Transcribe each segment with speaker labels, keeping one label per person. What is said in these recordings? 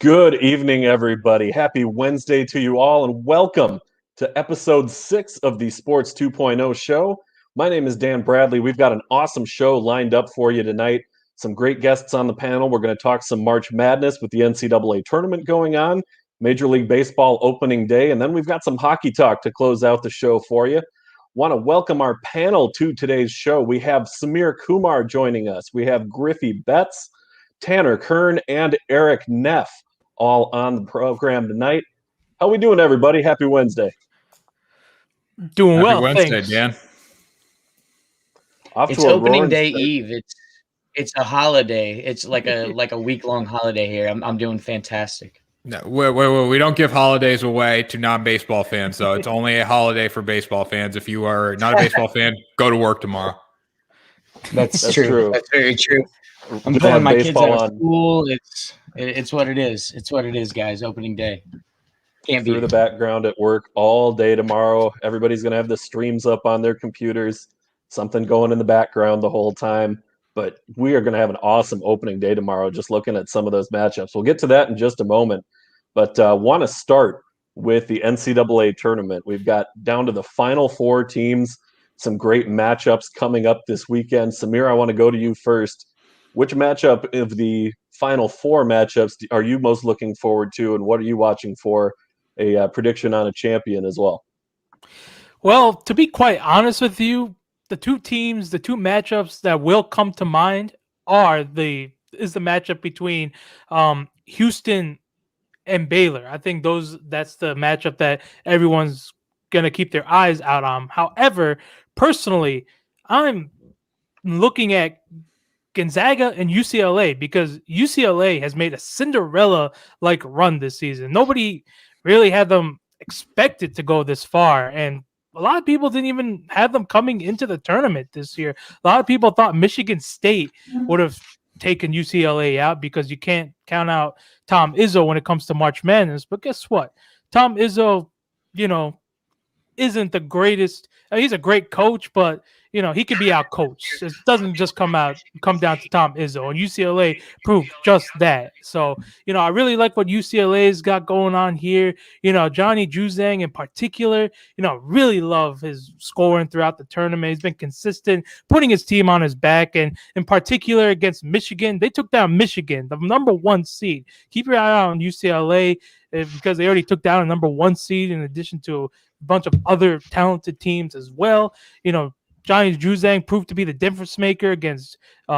Speaker 1: Good evening, everybody. Happy Wednesday to you all, and welcome to episode 6 of the Sports 2.0 show. My name is Dan Bradley. We've got an awesome show lined up for you tonight. Some great guests on the panel. We're going to talk some March Madness with the NCAA tournament going on, Major League Baseball opening day, and then we've got some hockey talk to close out the show for you. Want to welcome our panel to today's show. We have Samir Kumar joining us. We have GriffyBets, Tanner Kern, and Eric Neff all on the program tonight. How we doing, everybody? Happy Wednesday.
Speaker 2: Doing
Speaker 3: Happy
Speaker 2: well,
Speaker 3: Wednesday,
Speaker 2: thanks.
Speaker 3: Dan.
Speaker 4: It's opening day eve. It's a holiday. It's like a week-long holiday here. I'm doing fantastic.
Speaker 3: No, we don't give holidays away to non-baseball fans, though. It's only a holiday for baseball fans. If you are not a baseball fan, go to work tomorrow.
Speaker 4: That's true. That's very true. I'm pulling my kids out of school. It's what it is. It's what it is, guys. Opening day. Can't be
Speaker 1: through the background at work all day tomorrow. Everybody's going to have the streams up on their computers, something going in the background the whole time. But we are going to have an awesome opening day tomorrow, just looking at some of those matchups. We'll get to that in just a moment. But want to start with the NCAA tournament. We've got down to the final 4 teams, some great matchups coming up this weekend. Samir, I want to go to you first. Which matchup of the final 4 matchups are you most looking forward to, and what are you watching for a prediction on a champion as well?
Speaker 2: Well, to be quite honest with you, the two matchups that will come to mind is the matchup between Houston and Baylor. I think that's the matchup that everyone's gonna keep their eyes out on. However, personally, I'm looking at Gonzaga and UCLA because UCLA has made a Cinderella-like run this season. Nobody really had them expected to go this far, and a lot of people didn't even have them coming into the tournament this year. A lot of people thought Michigan State would have taken UCLA out because you can't count out Tom Izzo when it comes to March Madness. But guess what? Tom Izzo, isn't the greatest. He's a great coach, but he could be out coached. It doesn't just come down to Tom Izzo, and UCLA proved just that. So I really like what UCLA's got going on here. Johnny Juzang in particular, really love his scoring throughout the tournament. He's been consistent, putting his team on his back, and in particular against Michigan, they took down Michigan, the number 1 seed. Keep your eye on UCLA because they already took down a number 1 seed in addition to a bunch of other talented teams as well. Johnny Juzang proved to be the difference maker against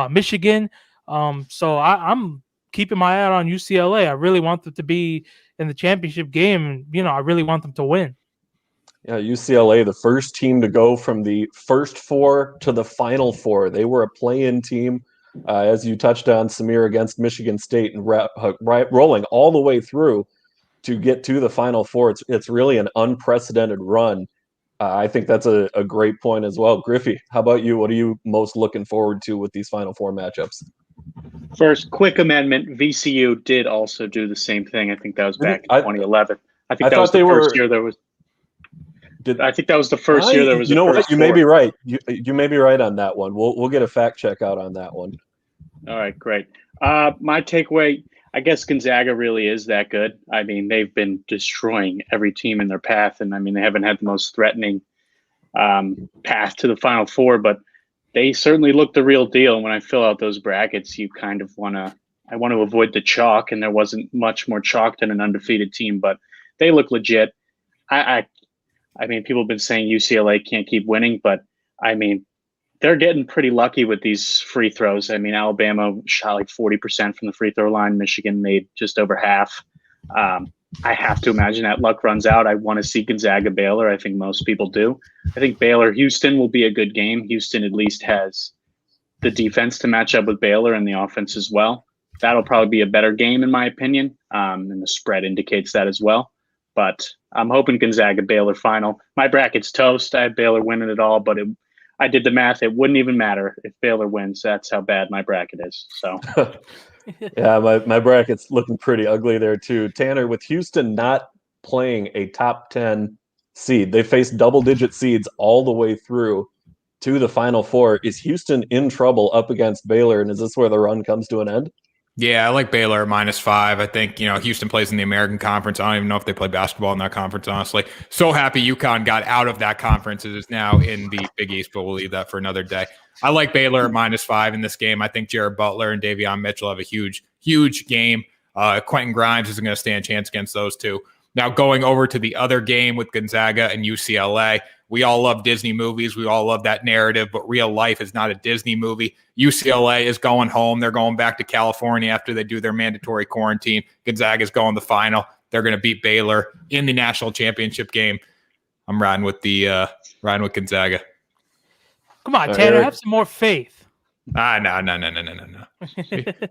Speaker 2: Michigan. So I'm keeping my eye on UCLA. I really want them to be in the championship game. And, I really want them to win.
Speaker 1: Yeah, UCLA, the first team to go from the first 4 to the final 4. They were a play-in team, as you touched on, Samir, against Michigan State, and rolling all the way through to get to the final 4. It's really an unprecedented run. I think that's a great point as well. Griffy, how about you? What are you most looking forward to with these final 4 matchups?
Speaker 5: First, quick amendment. VCU did also do the same thing. I think that was back in 2011. I think that was the first year there was. I think that was the first year there was.
Speaker 1: You know what? You may be right. You may be right on that one. We'll get a fact check out on that one.
Speaker 5: All right, great. My takeaway. I guess Gonzaga really is that good. I mean, they've been destroying every team in their path, and I mean, they haven't had the most threatening path to the Final Four, but they certainly look the real deal. When I fill out those brackets, you kind of I want to avoid the chalk, and there wasn't much more chalk than an undefeated team, but they look legit. I mean, people have been saying UCLA can't keep winning, but I mean, they're getting pretty lucky with these free throws. I mean, Alabama shot like 40% from the free throw line. Michigan made just over half. I have to imagine that luck runs out. I want to see Gonzaga Baylor. I think most people do. I think Baylor Houston will be a good game. Houston at least has the defense to match up with Baylor and the offense as well. That'll probably be a better game in my opinion. And the spread indicates that as well. But I'm hoping Gonzaga Baylor final. My bracket's toast. I have Baylor winning it all, but I did the math. It wouldn't even matter if Baylor wins. That's how bad my bracket is. So,
Speaker 1: yeah, my bracket's looking pretty ugly there too. Tanner, with Houston not playing a top 10 seed, they faced double-digit seeds all the way through to the Final Four. Is Houston in trouble up against Baylor, and is this where the run comes to an end?
Speaker 3: Yeah, I like Baylor at -5. I think, Houston plays in the American Conference. I don't even know if they play basketball in that conference, honestly. So happy UConn got out of that conference. It is now in the Big East, but we'll leave that for another day. I like Baylor at -5 in this game. I think Jared Butler and Davion Mitchell have a huge, huge game. Quentin Grimes isn't going to stand a chance against those two. Now going over to the other game with Gonzaga and UCLA. We all love Disney movies. We all love that narrative, but real life is not a Disney movie. UCLA is going home. They're going back to California after they do their mandatory quarantine. Gonzaga is going the final. They're going to beat Baylor in the national championship game. I'm riding with Gonzaga.
Speaker 2: Come on, Tanner, have some more faith.
Speaker 3: No.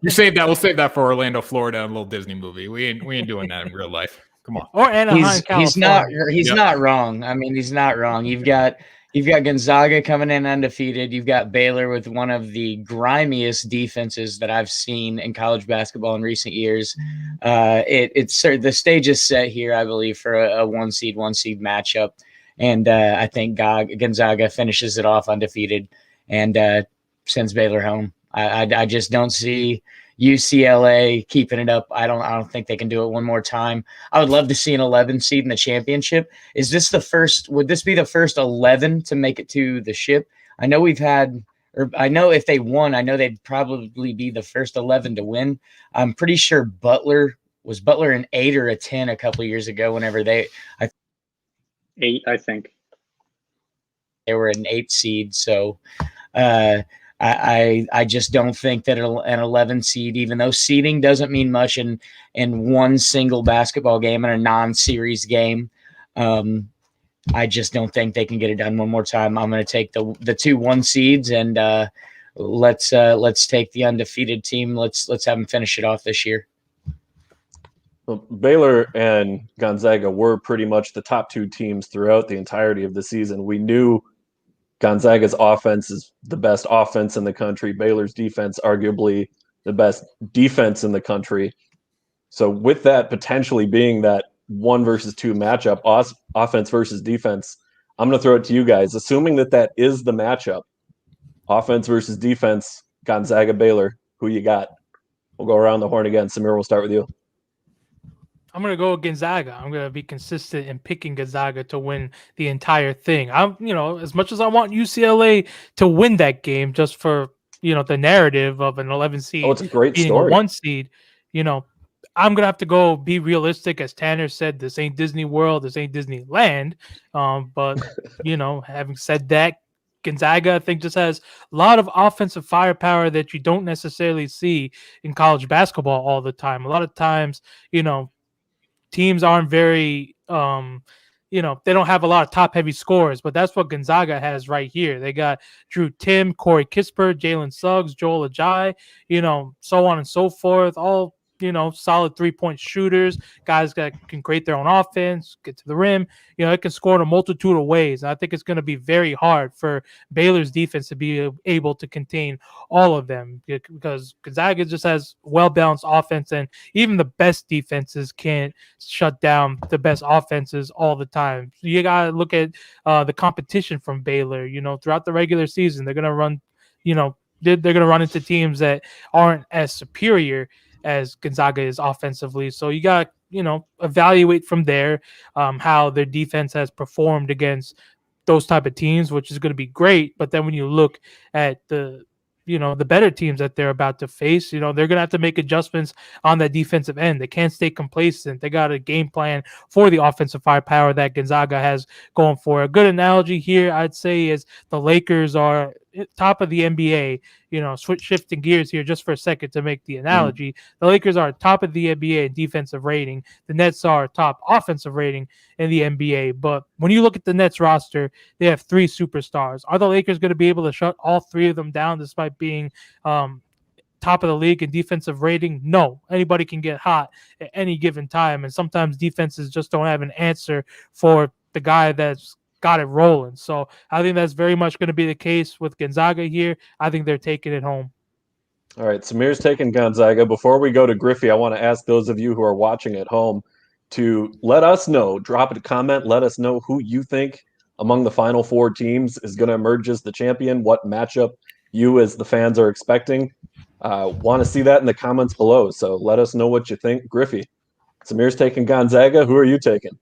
Speaker 3: You save that. We'll save that for Orlando, Florida, and a little Disney movie. We ain't doing that in real life. Come on.
Speaker 2: Or Anaheim, California.
Speaker 4: He's not wrong. I mean, he's not wrong. You've got Gonzaga coming in undefeated. You've got Baylor with one of the grimiest defenses that I've seen in college basketball in recent years. It's the stage is set here, I believe, for a one seed matchup, and I think Gonzaga finishes it off undefeated and sends Baylor home. I just don't see UCLA keeping it up. I don't think they can do it one more time. I would love to see an 11 seed in the championship. Would this be the first 11 to make it to the ship? I know I know if they won, I know they'd probably be the first 11 to win. I'm pretty sure Butler an 8 or a 10 a couple of years ago whenever
Speaker 5: 8, I think.
Speaker 4: They were an 8 seed. So, I just don't think that an 11 seed, even though seeding doesn't mean much in one single basketball game and a non-series game, I just don't think they can get it done one more time. I'm going to take the 2 1 seeds and let's take the undefeated team. Let's have them finish it off this year.
Speaker 1: Well, Baylor and Gonzaga were pretty much the top 2 teams throughout the entirety of the season. We knew Gonzaga's offense is the best offense in the country. Baylor's defense, arguably the best defense in the country. So with that potentially being that 1 versus 2 matchup, offense versus defense, I'm going to throw it to you guys. Assuming that is the matchup, offense versus defense, Gonzaga, Baylor, who you got? We'll go around the horn again. Samir, we'll start with you.
Speaker 2: I'm going to go with Gonzaga. I'm going to be consistent in picking Gonzaga to win the entire thing. As much as I want UCLA to win that game just for, the narrative of an 11 seed.
Speaker 1: Oh, it's a great story.
Speaker 2: A 1 seed, I'm going to have to go be realistic. As Tanner said, this ain't Disney World. This ain't Disneyland. But, having said that, Gonzaga, I think, just has a lot of offensive firepower that you don't necessarily see in college basketball all the time. A lot of times, teams aren't very, they don't have a lot of top-heavy scores, but that's what Gonzaga has right here. They got Drew Timm, Corey Kispert, Jalen Suggs, Joel Ajay, so on and so forth, all, solid three-point shooters, guys that can create their own offense, get to the rim. It can score in a multitude of ways. And I think it's going to be very hard for Baylor's defense to be able to contain all of them because Gonzaga just has well-balanced offense, and even the best defenses can't shut down the best offenses all the time. So you got to look at the competition from Baylor. Throughout the regular season, they're going to run, they're going to run into teams that aren't as superior as Gonzaga is offensively. So you got, evaluate from there how their defense has performed against those type of teams, which is going to be great. But then when you look at the better teams that they're about to face, they're going to have to make adjustments on that defensive end. They can't stay complacent. They got a game plan for the offensive firepower that Gonzaga has going for. A good analogy here, I'd say, is the Lakers are top of the NBA, shifting gears here just for a second to make the analogy. The Lakers are top of the NBA in defensive rating. The Nets are top offensive rating in the NBA. But when you look at the Nets roster, they have 3 superstars. Are the Lakers going to be able to shut all 3 of them down despite being top of the league in defensive rating? No. Anybody can get hot at any given time. And sometimes defenses just don't have an answer for the guy that's got it rolling. So I think that's very much going to be the case with Gonzaga here. I think they're taking it home.
Speaker 1: All right, Samir's taking Gonzaga. Before we go to Griffey, I want to ask those of you who are watching at home to let us know, drop a comment, let us know who you think among the final 4 teams is going to emerge as the champion, what matchup you as the fans are expecting. Want to see that in the comments below. So let us know what you think. Griffey, Samir's taking Gonzaga. Who are you taking?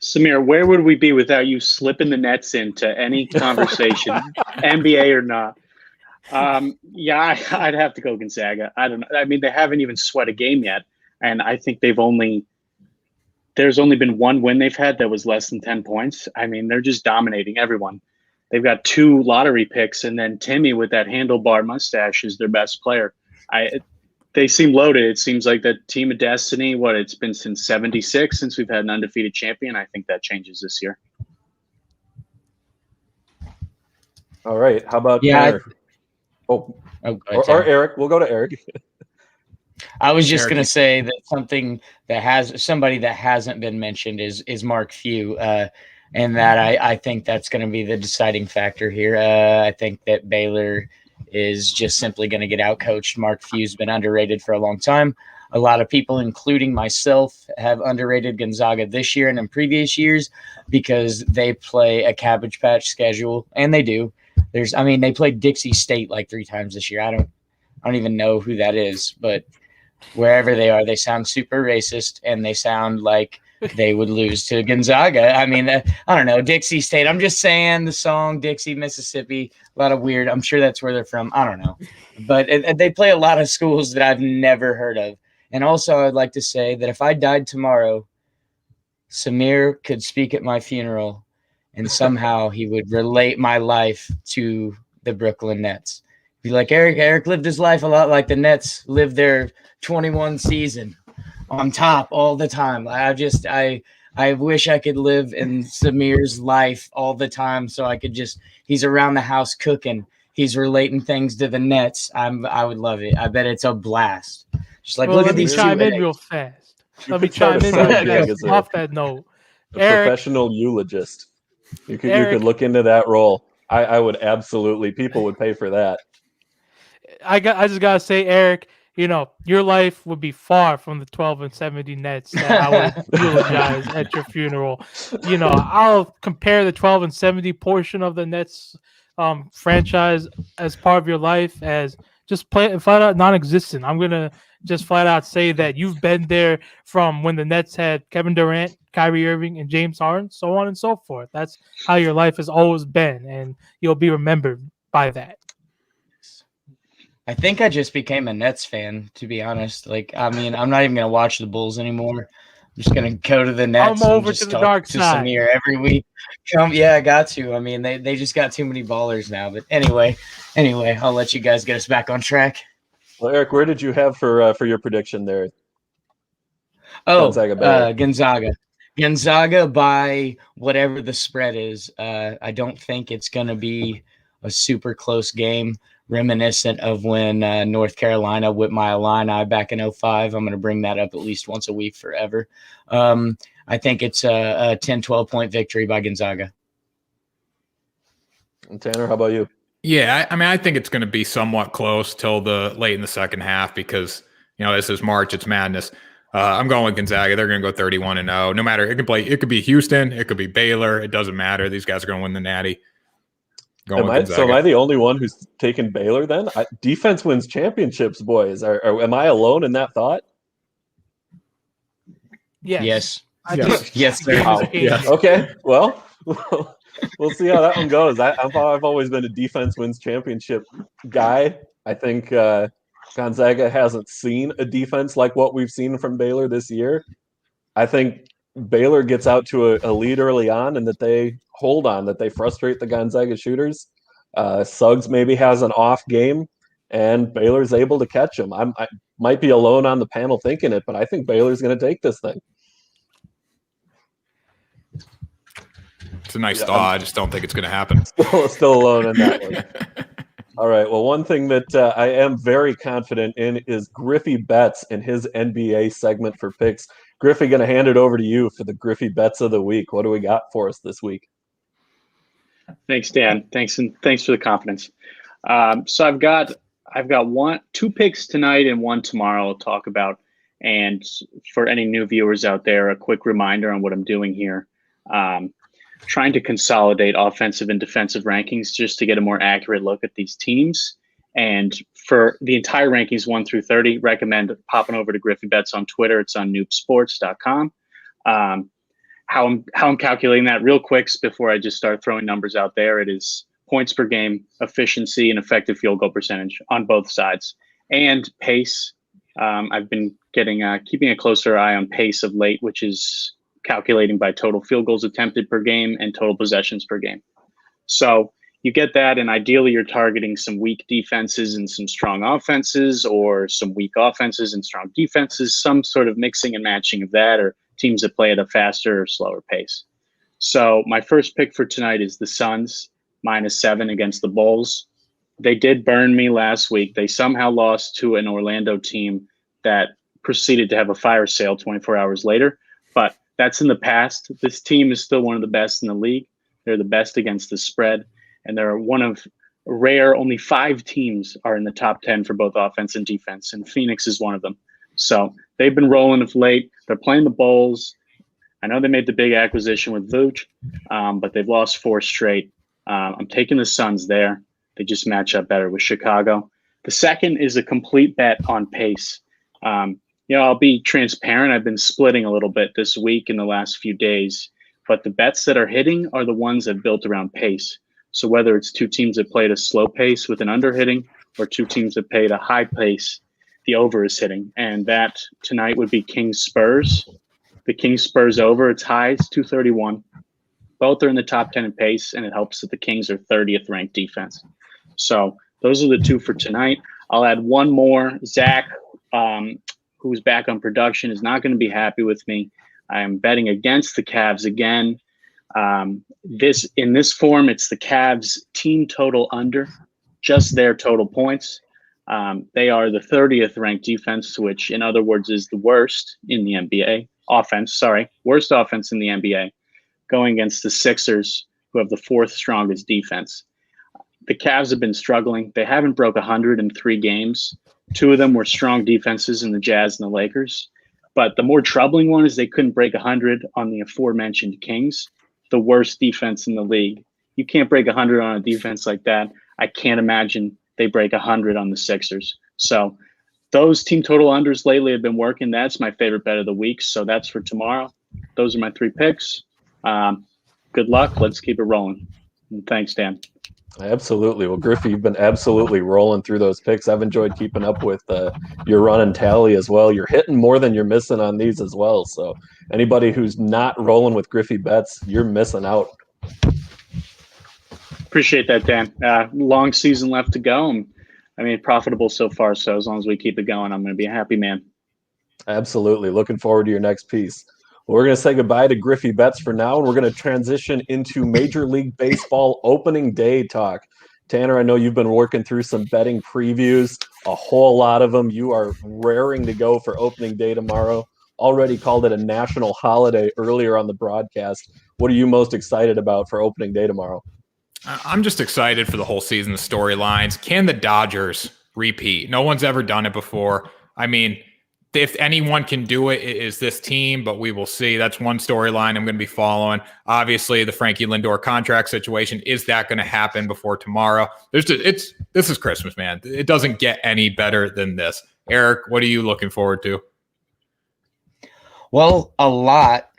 Speaker 5: Samir, where would we be without you slipping the nets into any conversation, NBA or not? Yeah, I'd have to go Gonzaga. I don't know. I mean, they haven't even sweat a game yet, and I think there's only been one win they've had that was less than 10 points. I mean, they're just dominating everyone. They've got 2 lottery picks, and then Timmy with that handlebar mustache is their best player. They seem loaded. It seems like the team of destiny. It's been since '76 since we've had an undefeated champion. I think that changes this year.
Speaker 1: All right. How about Eric? Or Eric? We'll go to Eric.
Speaker 4: I was just going to say that somebody that hasn't been mentioned is Mark Few, and that I think that's going to be the deciding factor here. I think that Baylor is just simply going to get outcoached. Mark Few's been underrated for a long time. A lot of people, including myself, have underrated Gonzaga this year and in previous years because they play a Cabbage Patch schedule, and they do. They played Dixie State like 3 times this year. I don't even know who that is, but wherever they are, they sound super racist, and they sound like they would lose to Gonzaga. I mean, I don't know, Dixie State. I'm just saying the song Dixie, Mississippi, a lot of weird. I'm sure that's where they're from. I don't know. But they play a lot of schools that I've never heard of. And also, I'd like to say that if I died tomorrow, Samir could speak at my funeral, and somehow he would relate my life to the Brooklyn Nets. Be like, Eric lived his life a lot like the Nets lived their 21 season on top all the time. I wish I could live in Samir's life all the time, so I could he's around the house cooking. He's relating things to the Nets. I would love it. I bet it's a blast. Just like, look at these two.
Speaker 2: Let me chime in real fast. Let me chime in real fast off that note.
Speaker 1: Eric, professional eulogist. You could look into that role. I would absolutely. People would pay for that.
Speaker 2: I just gotta say, Eric, your life would be far from the 12-70 Nets that I would eulogize at your funeral. I'll compare the 12-70 portion of the Nets franchise as part of your life as just flat out non-existent. I'm gonna just flat out say that you've been there from when the Nets had Kevin Durant, Kyrie Irving, and James Harden, so on and so forth. That's how your life has always been, and you'll be remembered by that.
Speaker 4: I think I just became a Nets fan, to be honest. I'm not even going to watch the Bulls anymore. I'm just going to go to the Nets.
Speaker 2: I'm over to the dark side.
Speaker 4: Samir every week. I got to. I mean, they just got too many ballers now. But anyway, I'll let you guys get us back on track.
Speaker 1: Well, Eric, where did you have for your prediction there?
Speaker 4: Gonzaga. Gonzaga by whatever the spread is. I don't think it's going to be a super close game, reminiscent of when North Carolina whipped my Illini back in 2005. I'm going to bring that up at least once a week forever. I think it's a 10-12 point victory by Gonzaga.
Speaker 1: And Tanner, how about you?
Speaker 3: Yeah, I think it's going to be somewhat close till the late in the second half because, this is March, it's madness. I'm going with Gonzaga. They're going to go 31-0. No matter, it could be Houston, it could be Baylor. It doesn't matter. These guys are going to win the Natty.
Speaker 1: Am I the only one who's taken Baylor then? Defense wins championships, boys. Am I alone in that thought?
Speaker 4: Yes.
Speaker 2: Yes,
Speaker 4: sir.
Speaker 1: Yeah. Okay. Well, we'll see how that one goes. I've always been a defense wins championship guy. I think Gonzaga hasn't seen a defense like what we've seen from Baylor this year. I think Baylor gets out to a lead early on and that they hold on, that they frustrate the Gonzaga shooters. Suggs maybe has an off game and Baylor's able to catch him. I might be alone on the panel thinking it, but I think Baylor's going to take this thing.
Speaker 3: It's a nice thought. I just don't think it's going to happen.
Speaker 1: Still alone in that one. All right. Well, one thing that I am very confident in is GriffyBets and his NBA segment for picks. Griffey, going to hand it over to you for the GriffyBets of the week. What do we got for us this week?
Speaker 5: Thanks, Dan. Thanks for the confidence. So I've got 2 picks tonight and 1 tomorrow I'll talk about. And for any new viewers out there, a quick reminder on what I'm doing here. Trying to consolidate offensive and defensive rankings just to get a more accurate look at these teams And for the entire rankings 1 through 30, recommend popping over to GriffyBets on Twitter. It's on noobsports.com. How I'm calculating that real quick before I just start throwing numbers out there. It is points per game, efficiency, and effective field goal percentage on both sides, and pace. I've been keeping a closer eye on pace of late, which is calculating by total field goals attempted per game and total possessions per game. So you get that, and ideally you're targeting some weak defenses and some strong offenses, or some weak offenses and strong defenses, some sort of mixing and matching of that, or teams that play at a faster or slower pace. So my first pick for tonight is the Suns, -7 against the Bulls. They did burn me last week. They somehow lost to an Orlando team that proceeded to have a fire sale 24 hours later, but that's in the past. This team is still one of the best in the league. They're the best against the spread, and they're one of rare, only 5 teams are in the top 10 for both offense and defense, and Phoenix is one of them. So they've been rolling of late. They're playing the Bulls. I know they made the big acquisition with Vooch, but they've lost 4 straight. I'm taking the Suns there. They just match up better with Chicago. The second is a complete bet on pace. I'll be transparent. I've been splitting a little bit this week in the last few days, but the bets that are hitting are the ones that built around pace. So whether it's 2 teams that played a slow pace with an under hitting, or 2 teams that played a high pace, the over is hitting. And that tonight would be Kings Spurs. The Kings Spurs over, its high is 231. Both are in the top 10 in pace, and it helps that the Kings are 30th ranked defense. So those are the 2 for tonight. I'll add one more. Zach, who's back on production, is not going to be happy with me. I am betting against the Cavs again. In this form, it's the Cavs team total under, just their total points. They are the 30th ranked defense, which in other words is the worst in the NBA. Worst offense in the NBA, going against the Sixers, who have the 4th strongest defense. The Cavs have been struggling. They haven't broke 100 in 3 games. 2 of them were strong defenses in the Jazz and the Lakers. But the more troubling one is they couldn't break 100 on the aforementioned Kings, the worst defense in the league. You can't break 100 on a defense like that. I can't imagine they break 100 on the Sixers. So those team total unders lately have been working. That's my favorite bet of the week. So that's for tomorrow. Those are my 3 picks. Good luck. Let's keep it rolling. And thanks, Dan.
Speaker 1: Absolutely. Well, Griffey, you've been absolutely rolling through those picks. I've enjoyed keeping up with your run and tally as well. You're hitting more than you're missing on these as well. So anybody who's not rolling with GriffyBets, you're missing out.
Speaker 5: Appreciate that, Dan. Long season left to go. And profitable so far. So as long as we keep it going, I'm going to be a happy man.
Speaker 1: Absolutely. Looking forward to your next piece. Well, we're going to say goodbye to GriffyBets for now, and we're going to transition into Major League Baseball opening day talk. Tanner, I know you've been working through some betting previews, a whole lot of them. You are raring to go for opening day tomorrow. Already called it a national holiday earlier on the broadcast. What are you most excited about for opening day tomorrow?
Speaker 3: I'm just excited for the whole season, the storylines. Can the Dodgers repeat? No one's ever done it before. If anyone can do it, it is this team, but we will see. That's one storyline I'm going to be following. Obviously, the Frankie Lindor contract situation. Is that going to happen before tomorrow? This is Christmas, man. It doesn't get any better than this. Eric, what are you looking forward to?
Speaker 4: Well, a lot.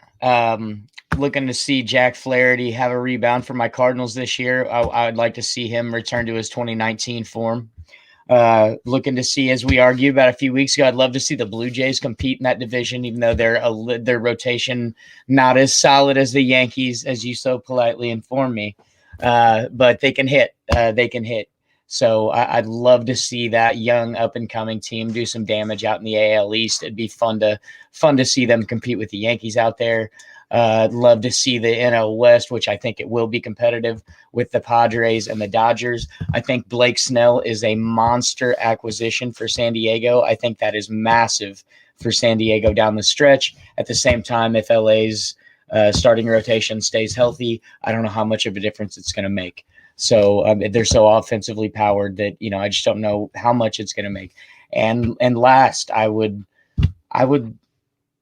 Speaker 4: Looking to see Jack Flaherty have a rebound for my Cardinals this year. I would like to see him return to his 2019 form. Looking to see, as we argued about a few weeks ago, I'd love to see the Blue Jays compete in that division, even though their rotation not as solid as the Yankees, as you so politely informed me. But they can hit. So I'd love to see that young up and coming team do some damage out in the AL East. It'd be fun to see them compete with the Yankees out there. I'd love to see the NL West, which I think it will be competitive with the Padres and the Dodgers. I think Blake Snell is a monster acquisition for San Diego. I think that is massive for San Diego down the stretch. At the same time, if LA's starting rotation stays healthy, I don't know how much of a difference it's going to make. So they're so offensively powered that, I just don't know how much it's going to make. And last, I would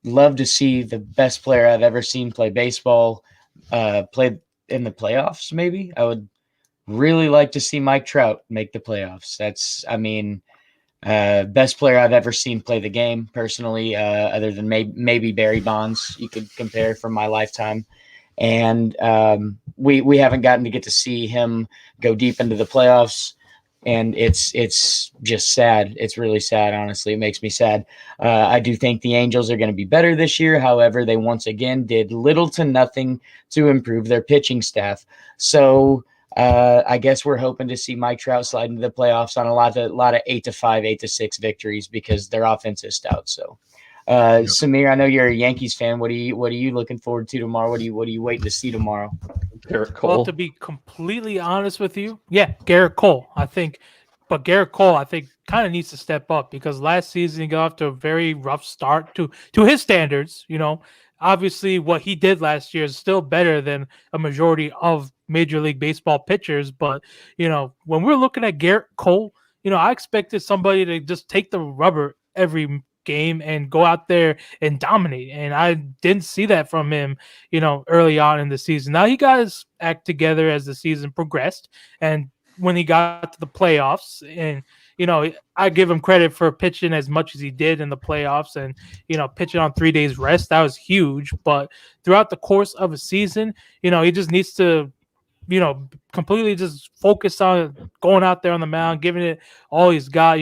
Speaker 4: love to see the best player I've ever seen play baseball, play in the playoffs. Maybe I would really like to see Mike Trout make the playoffs. That's, I mean, best player I've ever seen play the game personally, other than maybe Barry Bonds, you could compare from my lifetime. And we haven't gotten to get to see him go deep into the playoffs. And it's just sad. It's really sad, honestly. It makes me sad. I do think the Angels are going to be better this year. However, they once again did little to nothing to improve their pitching staff. So I guess we're hoping to see Mike Trout slide into the playoffs on a lot of 8-5, 8-6 victories because their offense is stout. So, Samir, I know you're a Yankees fan. What are you looking forward to tomorrow? What are you waiting to see tomorrow?
Speaker 1: Garrett Cole.
Speaker 2: Well, to be completely honest with you, yeah, Garrett Cole. But Garrett Cole, I think, kind of needs to step up because last season he got off to a very rough start to his standards. Obviously what he did last year is still better than a majority of Major League Baseball pitchers. But, when we're looking at Garrett Cole, I expected somebody to just take the rubber every game and go out there and dominate. And I didn't see that from him, early on in the season. Now he got his act together as the season progressed. And when he got to the playoffs and, I give him credit for pitching as much as he did in the playoffs and, pitching on 3 days rest. That was huge. But throughout the course of a season, he just needs to, completely just focus on going out there on the mound, giving it all he's got,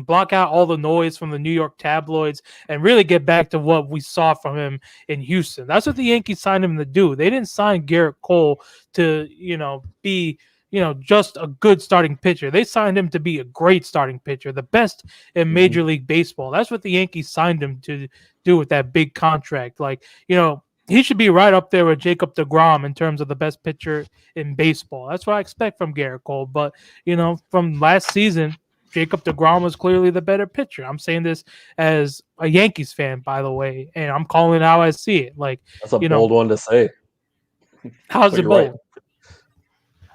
Speaker 2: block out all the noise from the New York tabloids and really get back to what we saw from him in Houston. That's what the Yankees signed him to do. They didn't sign Garrett Cole to, be just a good starting pitcher. They signed him to be a great starting pitcher, the best in Major League Baseball. That's what the Yankees signed him to do with that big contract. Like, he should be right up there with Jacob deGrom in terms of the best pitcher in baseball. That's what I expect from Garrett Cole. But, from last season, Jacob deGrom was clearly the better pitcher. I'm saying this as a Yankees fan, by the way, and I'm calling it how I see it. Like,
Speaker 1: that's a bold one to say.
Speaker 2: How's it bold?
Speaker 1: Right.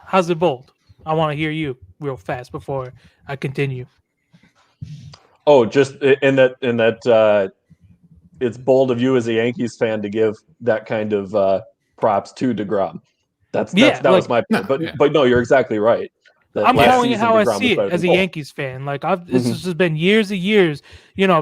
Speaker 2: How's it bold? I want to hear you real fast before I continue.
Speaker 1: Oh, just in that it's bold of you as a Yankees fan to give that kind of props to DeGrom. That was my point. But no, you're exactly right.
Speaker 2: I'm calling it how I see it as a Yankees fan. Like this has just been years and years,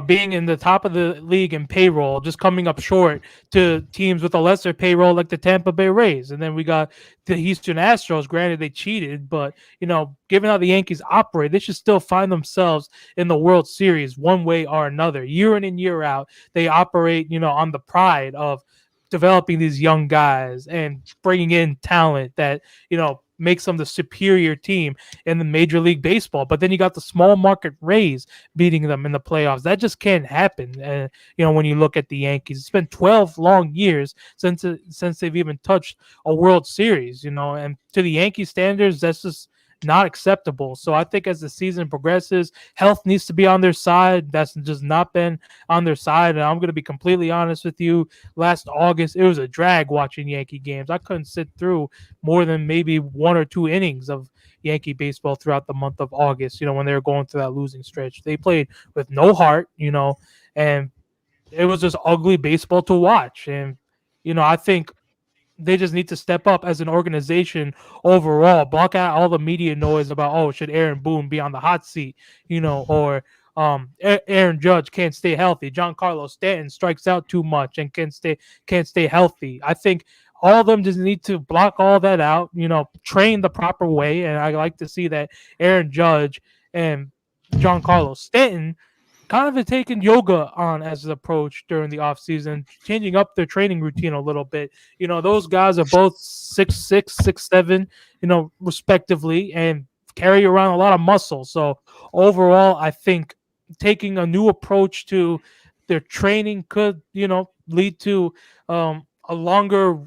Speaker 2: being in the top of the league in payroll, just coming up short to teams with a lesser payroll like the Tampa Bay Rays. And then we got the Houston Astros. Granted, they cheated, but, given how the Yankees operate, they should still find themselves in the World Series one way or another. Year in and year out, they operate, on the pride of developing these young guys and bringing in talent that, makes them the superior team in the Major League Baseball. But then you got the small market Rays beating them in the playoffs. That just can't happen. When you look at the Yankees, it's been 12 long years since they've even touched a World Series, and to the Yankee standards, that's just not acceptable. So I think as the season progresses, health needs to be on their side. That's just not been on their side. And I'm going to be completely honest with you. Last August, it was a drag watching Yankee games. I couldn't sit through more than maybe 1 or 2 innings of Yankee baseball throughout the month of August, when they were going through that losing stretch. They played with no heart, and it was just ugly baseball to watch. And, I think they just need to step up as an organization overall, block out all the media noise about, should Aaron Boone be on the hot seat, or Aaron Judge can't stay healthy. Giancarlo Stanton strikes out too much and can't stay healthy. I think all of them just need to block all that out, train the proper way. And I like to see that Aaron Judge and Giancarlo Stanton kind of taken yoga on as an approach during the offseason, changing up their training routine a little bit. Those guys are both 6'6", 6'7", respectively, and carry around a lot of muscle. So overall, I think taking a new approach to their training could, lead to a longer,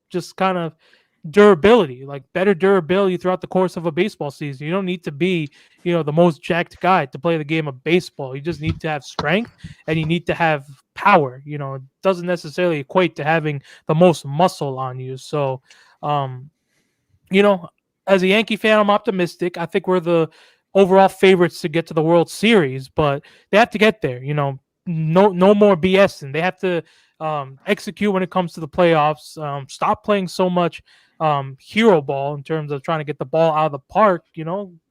Speaker 2: just kind of durability, like better durability throughout the course of a baseball season. You don't need to be, the most jacked guy to play the game of baseball. You just need to have strength and you need to have power. It doesn't necessarily equate to having the most muscle on you. So, as a Yankee fan, I'm optimistic. I think we're the overall favorites to get to the World Series, but they have to get there. No more BS, and they have to execute when it comes to the playoffs. Stop playing so much hero ball in terms of trying to get the ball out of the park.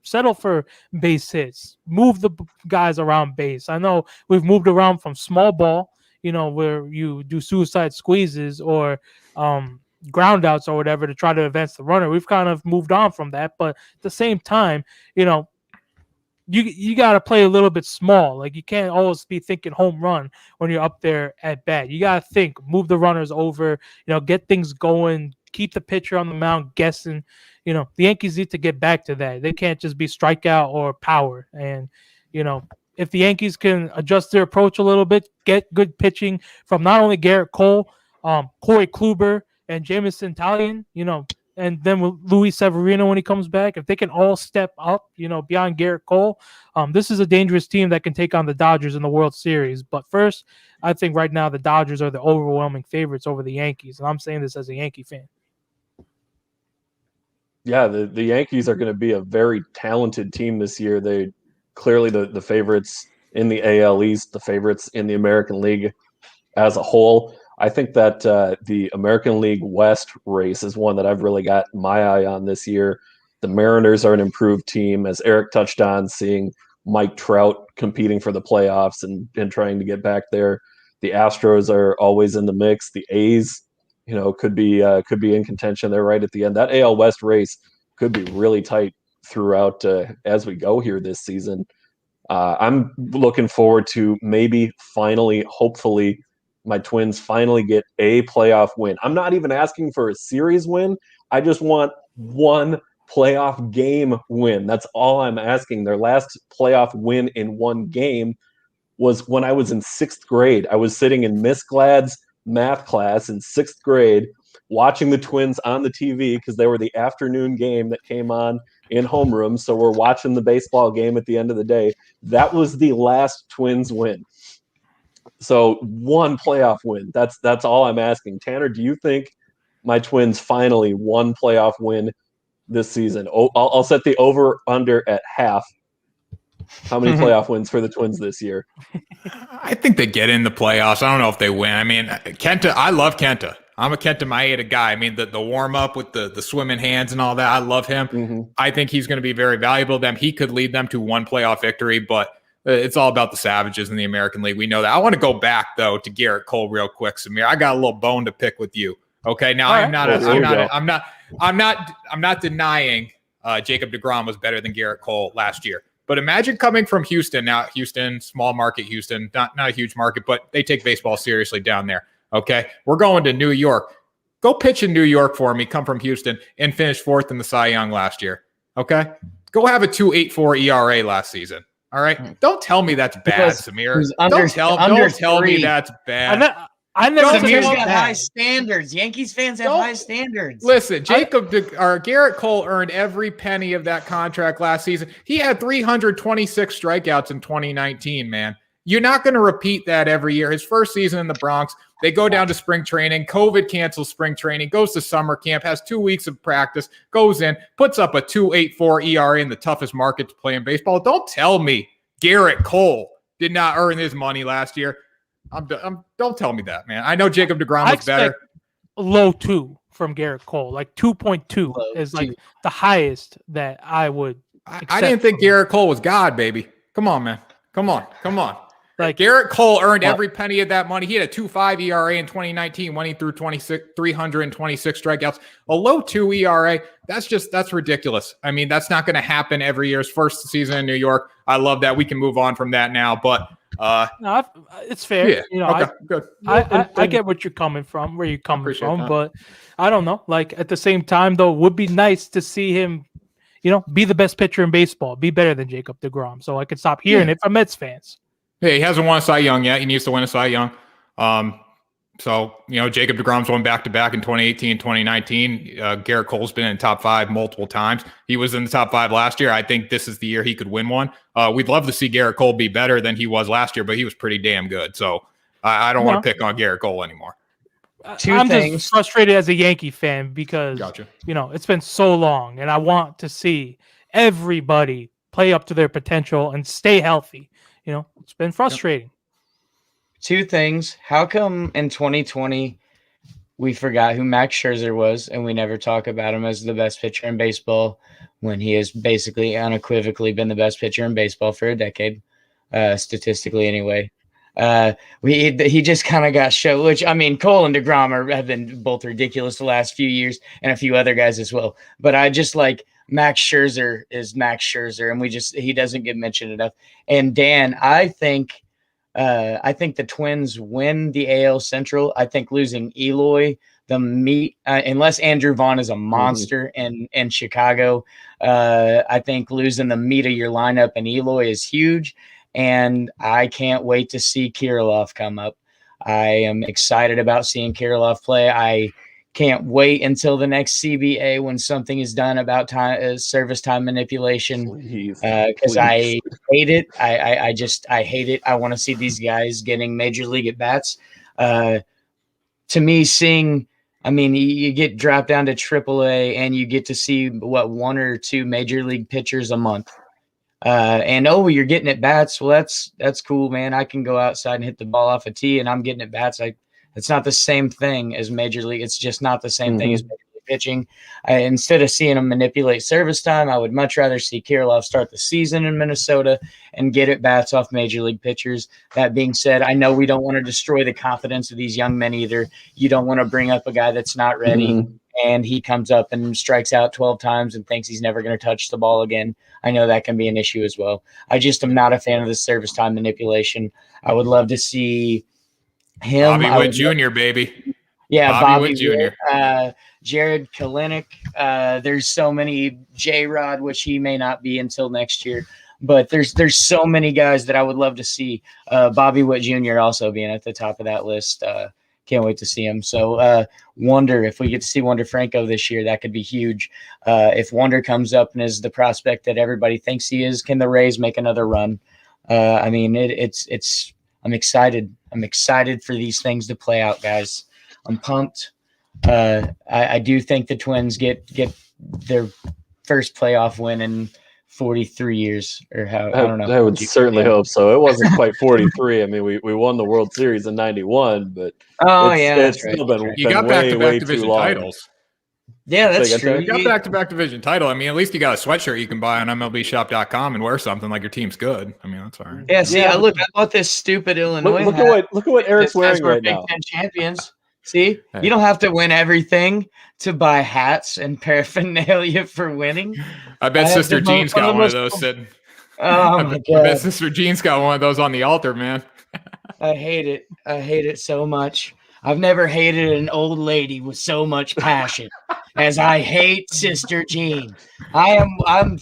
Speaker 2: Settle for base hits, move the guys around base. I know we've moved around from small ball, where you do suicide squeezes or ground outs or whatever to try to advance the runner. We've kind of moved on from that, but at the same time, you got to play a little bit small. Like, you can't always be thinking home run when you're up there at bat. You got to think, move the runners over, get things going, keep the pitcher on the mound guessing. The Yankees need to get back to that. They can't just be strikeout or power. And, if the Yankees can adjust their approach a little bit, get good pitching from not only Garrett Cole, Corey Kluber, and Jameson Taillon, and then with Luis Severino when he comes back, if they can all step up, beyond Garrett Cole, this is a dangerous team that can take on the Dodgers in the World Series. But first, I think right now the Dodgers are the overwhelming favorites over the Yankees, and I'm saying this as a Yankee fan.
Speaker 1: Yeah, the Yankees are going to be a very talented team this year. They clearly the favorites in the AL East, the favorites in the American League as a whole. I think that the American League West race is one that I've really got my eye on this year. The Mariners are an improved team, as Eric touched on, seeing Mike Trout competing for the playoffs and trying to get back there. The Astros are always in the mix. The A's, could be in contention. They're right at the end. That AL West race could be really tight throughout as we go here this season. I'm looking forward to maybe finally, hopefully, my Twins finally get a playoff win. I'm not even asking for a series win. I just want one playoff game win. That's all I'm asking. Their last playoff win in one game was when I was in 6th grade. I was sitting in Miss Glad's math class in 6th grade watching the Twins on the TV because they were the afternoon game that came on in homeroom. So we're watching the baseball game at the end of the day. That was the last Twins win. So one playoff win. That's all I'm asking. Tanner, do you think my Twins finally one playoff win this season? I'll set the over-under at half. How many playoff wins for the Twins this year?
Speaker 3: I think they get in the playoffs. I don't know if they win. I mean, Kenta, I love Kenta. I'm a Kenta Maeda guy. I mean, the warm-up with the swimming hands and all that, I love him. Mm-hmm. I think he's going to be very valuable to them. He could lead them to one playoff victory, but it's all about the Savages in the American League. We know that. I want to go back, though, to Garrett Cole real quick, Samir. I got a little bone to pick with you. Okay, now I'm not denying Jacob deGrom was better than Garrett Cole last year. But imagine coming from Houston. Now, Houston, small market Houston, not a huge market, but they take baseball seriously down there. Okay, we're going to New York. Go pitch in New York for me. Come from Houston and finish 4th in the Cy Young last year. Okay, go have a 2.84 ERA last season. All right, don't tell me that's bad, Samir. Don't tell me that's bad.
Speaker 2: I never
Speaker 4: Samir's got high standards. Yankees fans have high standards.
Speaker 3: Listen, Garrett Cole earned every penny of that contract last season. He had 326 strikeouts in 2019, man. You're not going to repeat that every year. His first season in the Bronx, they go down to spring training. COVID cancels spring training, goes to summer camp, has 2 weeks of practice, goes in, puts up a 2.84 ERA in the toughest market to play in baseball. Don't tell me Garrett Cole did not earn his money last year. Don't tell me that, man. I know Jacob deGrom was better.
Speaker 2: Low 2 from Garrett Cole, like 2.2 is like the highest that I would.
Speaker 3: I didn't think Garrett Cole was God, baby. Come on, man. Come on. Like Garrett Cole earned every penny of that money. He had a 2.5 ERA in 2019 when he threw 326 strikeouts. A low 2 ERA, that's ridiculous. I mean, that's not going to happen every year. His first season in New York. I love that. We can move on from that now, but
Speaker 2: no, it's fair.
Speaker 3: Yeah, okay, good.
Speaker 2: I get what you're coming from, where you're coming from, but I don't know. Like at the same time, though, it would be nice to see him, be the best pitcher in baseball, be better than Jacob deGrom, so I could stop hearing it from Mets fans.
Speaker 3: Yeah, he hasn't won a Cy Young yet. He needs to win a Cy Young. So, Jacob deGrom's won back-to-back in 2018 and 2019. Garrett Cole's been in top 5 multiple times. He was in the top 5 last year. I think this is the year he could win one. We'd love to see Garrett Cole be better than he was last year, but he was pretty damn good. So I don't want to pick on Garrett Cole anymore.
Speaker 2: I'm just frustrated as a Yankee fan because, it's been so long, and I want to see everybody play up to their potential and stay healthy. It's been frustrating.
Speaker 4: 2 things. How come in 2020 we forgot who Max Scherzer was, and we never talk about him as the best pitcher in baseball when he has basically unequivocally been the best pitcher in baseball for a decade, statistically anyway. He just kind of got show, which I mean, Cole and DeGrom have been both ridiculous the last few years, and a few other guys as well. But I just like Max Scherzer is Max Scherzer, and he doesn't get mentioned enough. And Dan, I think the Twins win the AL Central. I think losing Eloy, unless Andrew Vaughn is a monster in Chicago, I think losing the meat of your lineup and Eloy is huge. And I can't wait to see Kirilloff come up. I am excited about seeing Kirilloff play. I can't wait until the next CBA when something is done about service time manipulation, because I hate it. I hate it. I want to see these guys getting major league at bats. To me, you get dropped down to AAA and you get to see one or two major league pitchers a month. You're getting at bats. Well, that's cool, man. I can go outside and hit the ball off a tee and I'm getting at bats. It's not the same thing as major league. It's just not the same thing as major league pitching. Instead of seeing him manipulate service time, I would much rather see Kirilloff start the season in Minnesota and get at bats off major league pitchers. That being said, I know we don't want to destroy the confidence of these young men either. You don't want to bring up a guy that's not ready. And he comes up and strikes out 12 times and thinks he's never going to touch the ball again. I know that can be an issue as well. I just am not a fan of the service time manipulation. I would love to see him.
Speaker 3: Bobby Witt Jr., baby.
Speaker 4: Yeah,
Speaker 3: Bobby Witt Jr.
Speaker 4: Jared Kalenic. There's so many. J-Rod, which he may not be until next year. But there's so many guys that I would love to see. Bobby Witt Jr. also being at the top of that list. Can't wait to see him. So Wonder, if we get to see Wander Franco this year, that could be huge. If Wander comes up and is the prospect that everybody thinks he is, can the Rays make another run? I'm excited. I'm excited for these things to play out, guys. I'm pumped. I do think the Twins get their first playoff win in 43 years, or how I don't know.
Speaker 1: I would certainly hope so. It wasn't quite 43. I mean, we won the World Series in '91, but it's still been
Speaker 3: you got back-to-back division titles.
Speaker 4: Yeah, that's true.
Speaker 3: You got back-to-back division title. I mean, at least you got a sweatshirt you can buy on MLBshop.com and wear something like your team's good. I mean, that's all right.
Speaker 4: Yeah, see, I bought this stupid Illinois.
Speaker 1: Look at what Eric's wearing right now.
Speaker 4: Big Ten champions. See, you don't have to win everything to buy hats and paraphernalia for winning.
Speaker 3: I bet Sister Jean's got one of those sitting.
Speaker 4: Oh my God.
Speaker 3: I bet Sister Jean's got one of those on the altar, man.
Speaker 4: I hate it. I hate it so much. I've never hated an old lady with so much passion as I hate Sister Jean. I'm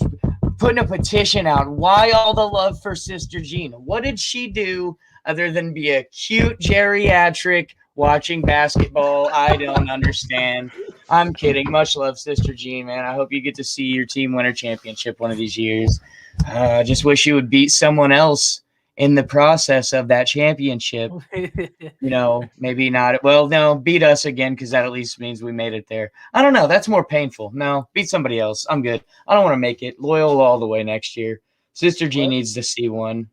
Speaker 4: putting a petition out. Why all the love for Sister Jean? What did she do other than be a cute geriatric watching basketball? I don't understand. I'm kidding. Much love, Sister Jean, man. I hope you get to see your team win a championship one of these years. I just wish you would beat someone else in the process of that championship. Maybe not. Well, no, beat us again, because that at least means we made it there. I don't know. That's more painful. No, beat somebody else. I'm good. I don't want to make it. Loyal all the way next year. Sister Jean needs to see one.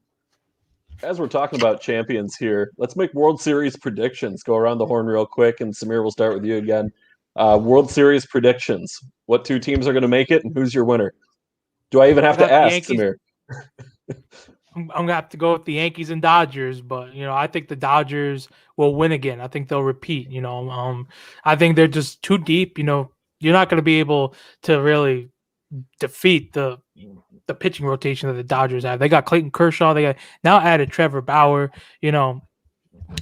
Speaker 1: As we're talking about champions here, let's make World Series predictions. Go around the horn real quick, and Samir, we'll start with you again. World Series predictions. What two teams are going to make it, and who's your winner? Do I even have to ask, Samir?
Speaker 2: I'm going to have to go with the Yankees and Dodgers, but, I think the Dodgers will win again. I think they'll repeat, I think they're just too deep. You're not going to be able to really defeat the pitching rotation that the Dodgers have. They got Clayton Kershaw. They got now added Trevor Bauer, and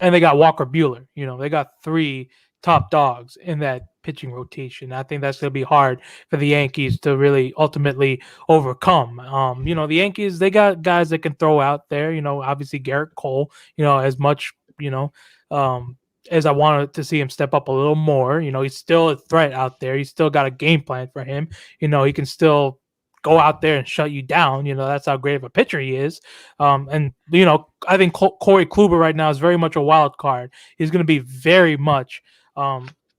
Speaker 2: they got Walker Buehler. They got three top dogs in that pitching rotation. I think that's going to be hard for the Yankees to really ultimately overcome. The Yankees, they got guys that can throw out there, obviously Garrett Cole, as much, as I wanted to see him step up a little more. He's still a threat out there. He's still got a game plan for him. He can still go out there and shut you down. That's how great of a pitcher he is. I think Corey Kluber right now is very much a wild card. He's going to be very much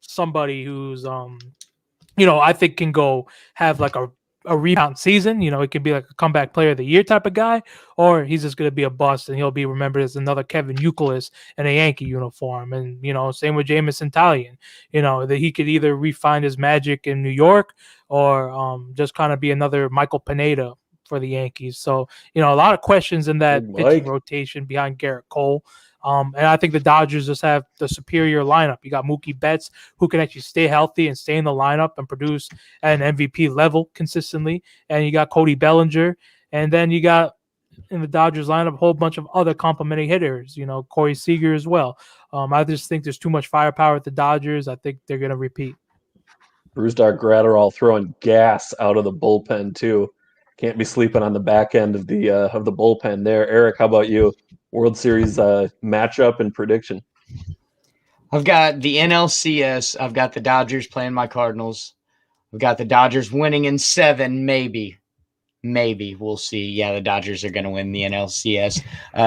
Speaker 2: somebody who's, I think can go have like a a rebound season. It could be like a comeback player of the year type of guy, or he's just going to be a bust and he'll be remembered as another Kevin Youkilis in a Yankee uniform. And, same with Jameson Taillon, that he could either refine his magic in New York or just kind of be another Michael Pineda for the Yankees. So, a lot of questions in that pitching rotation behind Garrett Cole. And I think the Dodgers just have the superior lineup. You got Mookie Betts, who can actually stay healthy and stay in the lineup and produce at an MVP level consistently. And you got Cody Bellinger. And then you got in the Dodgers lineup a whole bunch of other complimentary hitters, Corey Seager as well. I just think there's too much firepower at the Dodgers. I think they're going to repeat.
Speaker 1: Brusdar Graterol throwing gas out of the bullpen too. Can't be sleeping on the back end of the bullpen there. Eric, how about you? World Series matchup and prediction.
Speaker 4: I've got the NLCS. I've got the Dodgers playing my Cardinals. I've got the Dodgers winning in 7, maybe. We'll see. Yeah, the Dodgers are going to win the NLCS.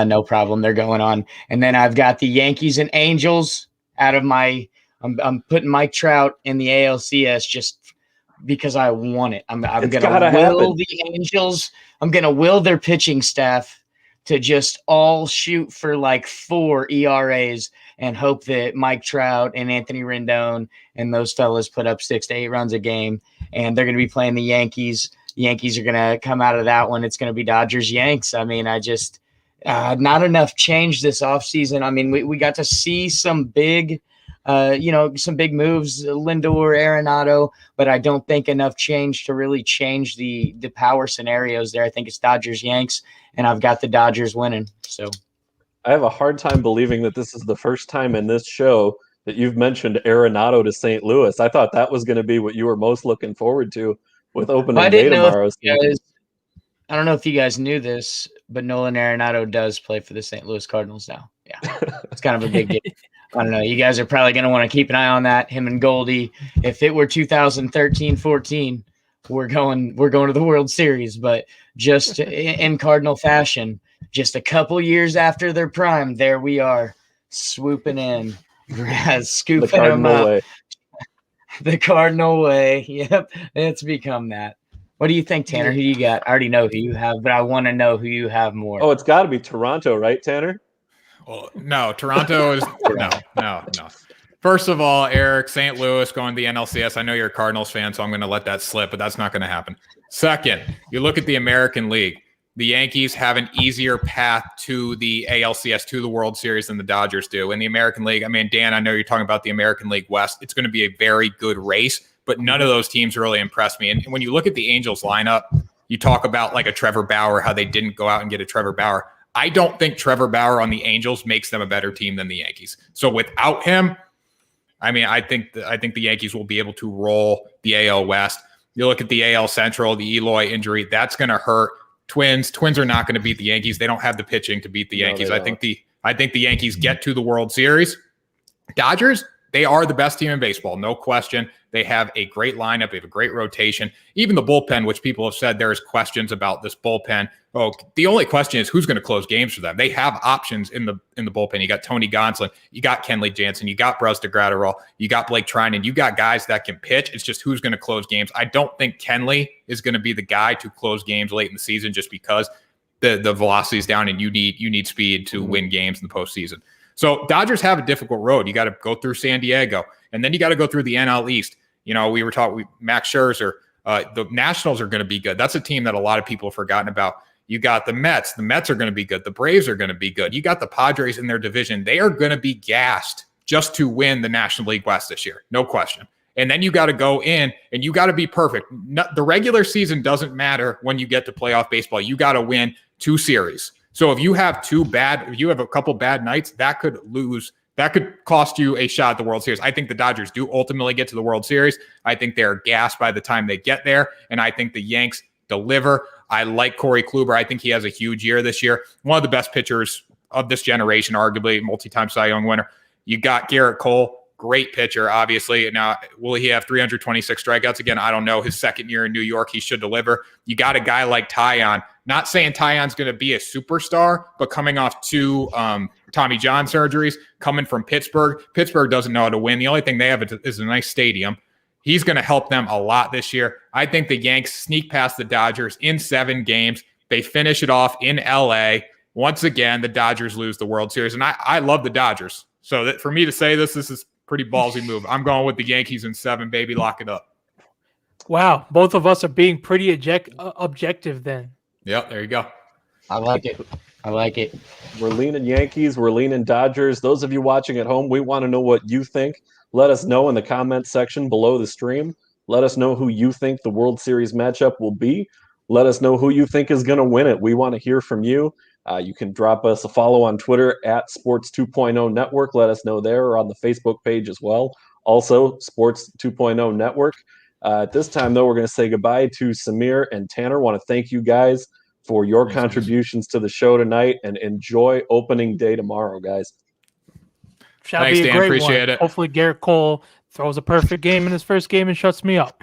Speaker 4: No problem. They're going on. And then I've got the Yankees and Angels out of my I'm putting Mike Trout in the ALCS just because I want it. I'm going to will the Angels. I'm going to will their pitching staff to just all shoot for like 4 ERAs and hope that Mike Trout and Anthony Rendon and those fellas put up 6 to 8 runs a game. And they're going to be playing the Yankees. The Yankees are going to come out of that one. It's going to be Dodgers-Yanks. I mean, I just not enough change this offseason. I mean, we got to see some big some big moves, Lindor, Arenado, but I don't think enough change to really change the power scenarios there. I think it's Dodgers-Yanks, and I've got the Dodgers winning. So
Speaker 1: I have a hard time believing that this is the first time in this show that you've mentioned Arenado to St. Louis. I thought that was going to be what you were most looking forward to with opening day tomorrow.
Speaker 4: I don't know if you guys knew this, but Nolan Arenado does play for the St. Louis Cardinals now. Yeah, it's kind of a big deal. I don't know. You guys are probably going to want to keep an eye on that. Him and Goldie. If it were 2013-14, we're going to the World Series. But just in Cardinal fashion, just a couple years after their prime, there we are, swooping in, scooping them up. The Cardinal way. Yep, it's become that. What do you think, Tanner? Who you got? I already know who you have, but I want to know who you have more.
Speaker 1: Oh, it's got to be Toronto, right, Tanner?
Speaker 3: Well, no, Toronto is no. First of all, Eric, St. Louis going to the NLCS. I know you're a Cardinals fan, so I'm going to let that slip, but that's not going to happen. Second, you look at the American League. The Yankees have an easier path to the ALCS, to the World Series than the Dodgers do. In the American League, I mean, Dan, I know you're talking about the American League West. It's going to be a very good race, but none of those teams really impressed me. And when you look at the Angels lineup, you talk about like a Trevor Bauer, how they didn't go out and get a Trevor Bauer. I don't think Trevor Bauer on the Angels makes them a better team than the Yankees. So without him, I mean, I think the Yankees will be able to roll the AL West. You look at the AL Central, the Eloy injury, that's going to hurt. Twins are not going to beat the Yankees. They don't have the pitching to beat the Yankees. I think the Yankees get to the World Series. Dodgers, they are the best team in baseball, no question. They have a great lineup. They have a great rotation. Even the bullpen, which people have said there's questions about this bullpen. Oh, the only question is who's going to close games for them. They have options in the bullpen. You got Tony Gonsolin, you got Kenley Jansen, you got Brusdar Graterol, you got Blake Trinan, you got guys that can pitch. It's just who's going to close games. I don't think Kenley is going to be the guy to close games late in the season just because the velocity is down and you need speed to win games in the postseason. So Dodgers have a difficult road. You got to go through San Diego, and then you got to go through the NL East. You know, we were talking Max Scherzer. The Nationals are going to be good. That's a team that a lot of people have forgotten about. You got the Mets. The Mets are going to be good. The Braves are going to be good. You got the Padres in their division. They are going to be gassed just to win the National League West this year. No question. And then you got to go in and you got to be perfect. The regular season doesn't matter when you get to playoff baseball. You got to win 2 series. So if you have a couple bad nights, that could cost you a shot at the World Series. I think the Dodgers do ultimately get to the World Series. I think they're gassed by the time they get there. And I think the Yanks deliver. I like Corey Kluber. I think he has a huge year this year. One of the best pitchers of this generation, arguably multi-time Cy Young winner. You got Garrett Cole, great pitcher, obviously. Now, will he have 326 strikeouts again? I don't know. His second year in New York, he should deliver. You got a guy like Taillon. Not saying Taillon's going to be a superstar, but coming off 2 Tommy John surgeries, coming from Pittsburgh. Pittsburgh doesn't know how to win. The only thing they have is a nice stadium. He's going to help them a lot this year. I think the Yanks sneak past the Dodgers in 7 games. They finish it off in LA. Once again, the Dodgers lose the World Series. And I love the Dodgers. So that for me to say this is pretty ballsy move. I'm going with the Yankees in 7, baby. Lock it up.
Speaker 2: Wow. Both of us are being pretty objective then.
Speaker 3: Yep, there you go.
Speaker 4: I like it. I like it.
Speaker 1: We're leaning Yankees. We're leaning Dodgers. Those of you watching at home, we want to know what you think. Let us know in the comments section below the stream. Let us know who you think the World Series matchup will be. Let us know who you think is going to win it. We want to hear from you. You can drop us a follow on Twitter at Sports 2.0 Network. Let us know there, or on the Facebook page as well. Also, Sports 2.0 Network. At this time, though, we're going to say goodbye to Samir and Tanner. Want to thank you guys for your contributions to the show tonight, and enjoy opening day tomorrow, guys.
Speaker 2: Thanks, be a
Speaker 3: Dan.
Speaker 2: Great
Speaker 3: appreciate
Speaker 2: one.
Speaker 3: it.
Speaker 2: Hopefully, Garrett Cole throws a perfect game in his first game and shuts me up.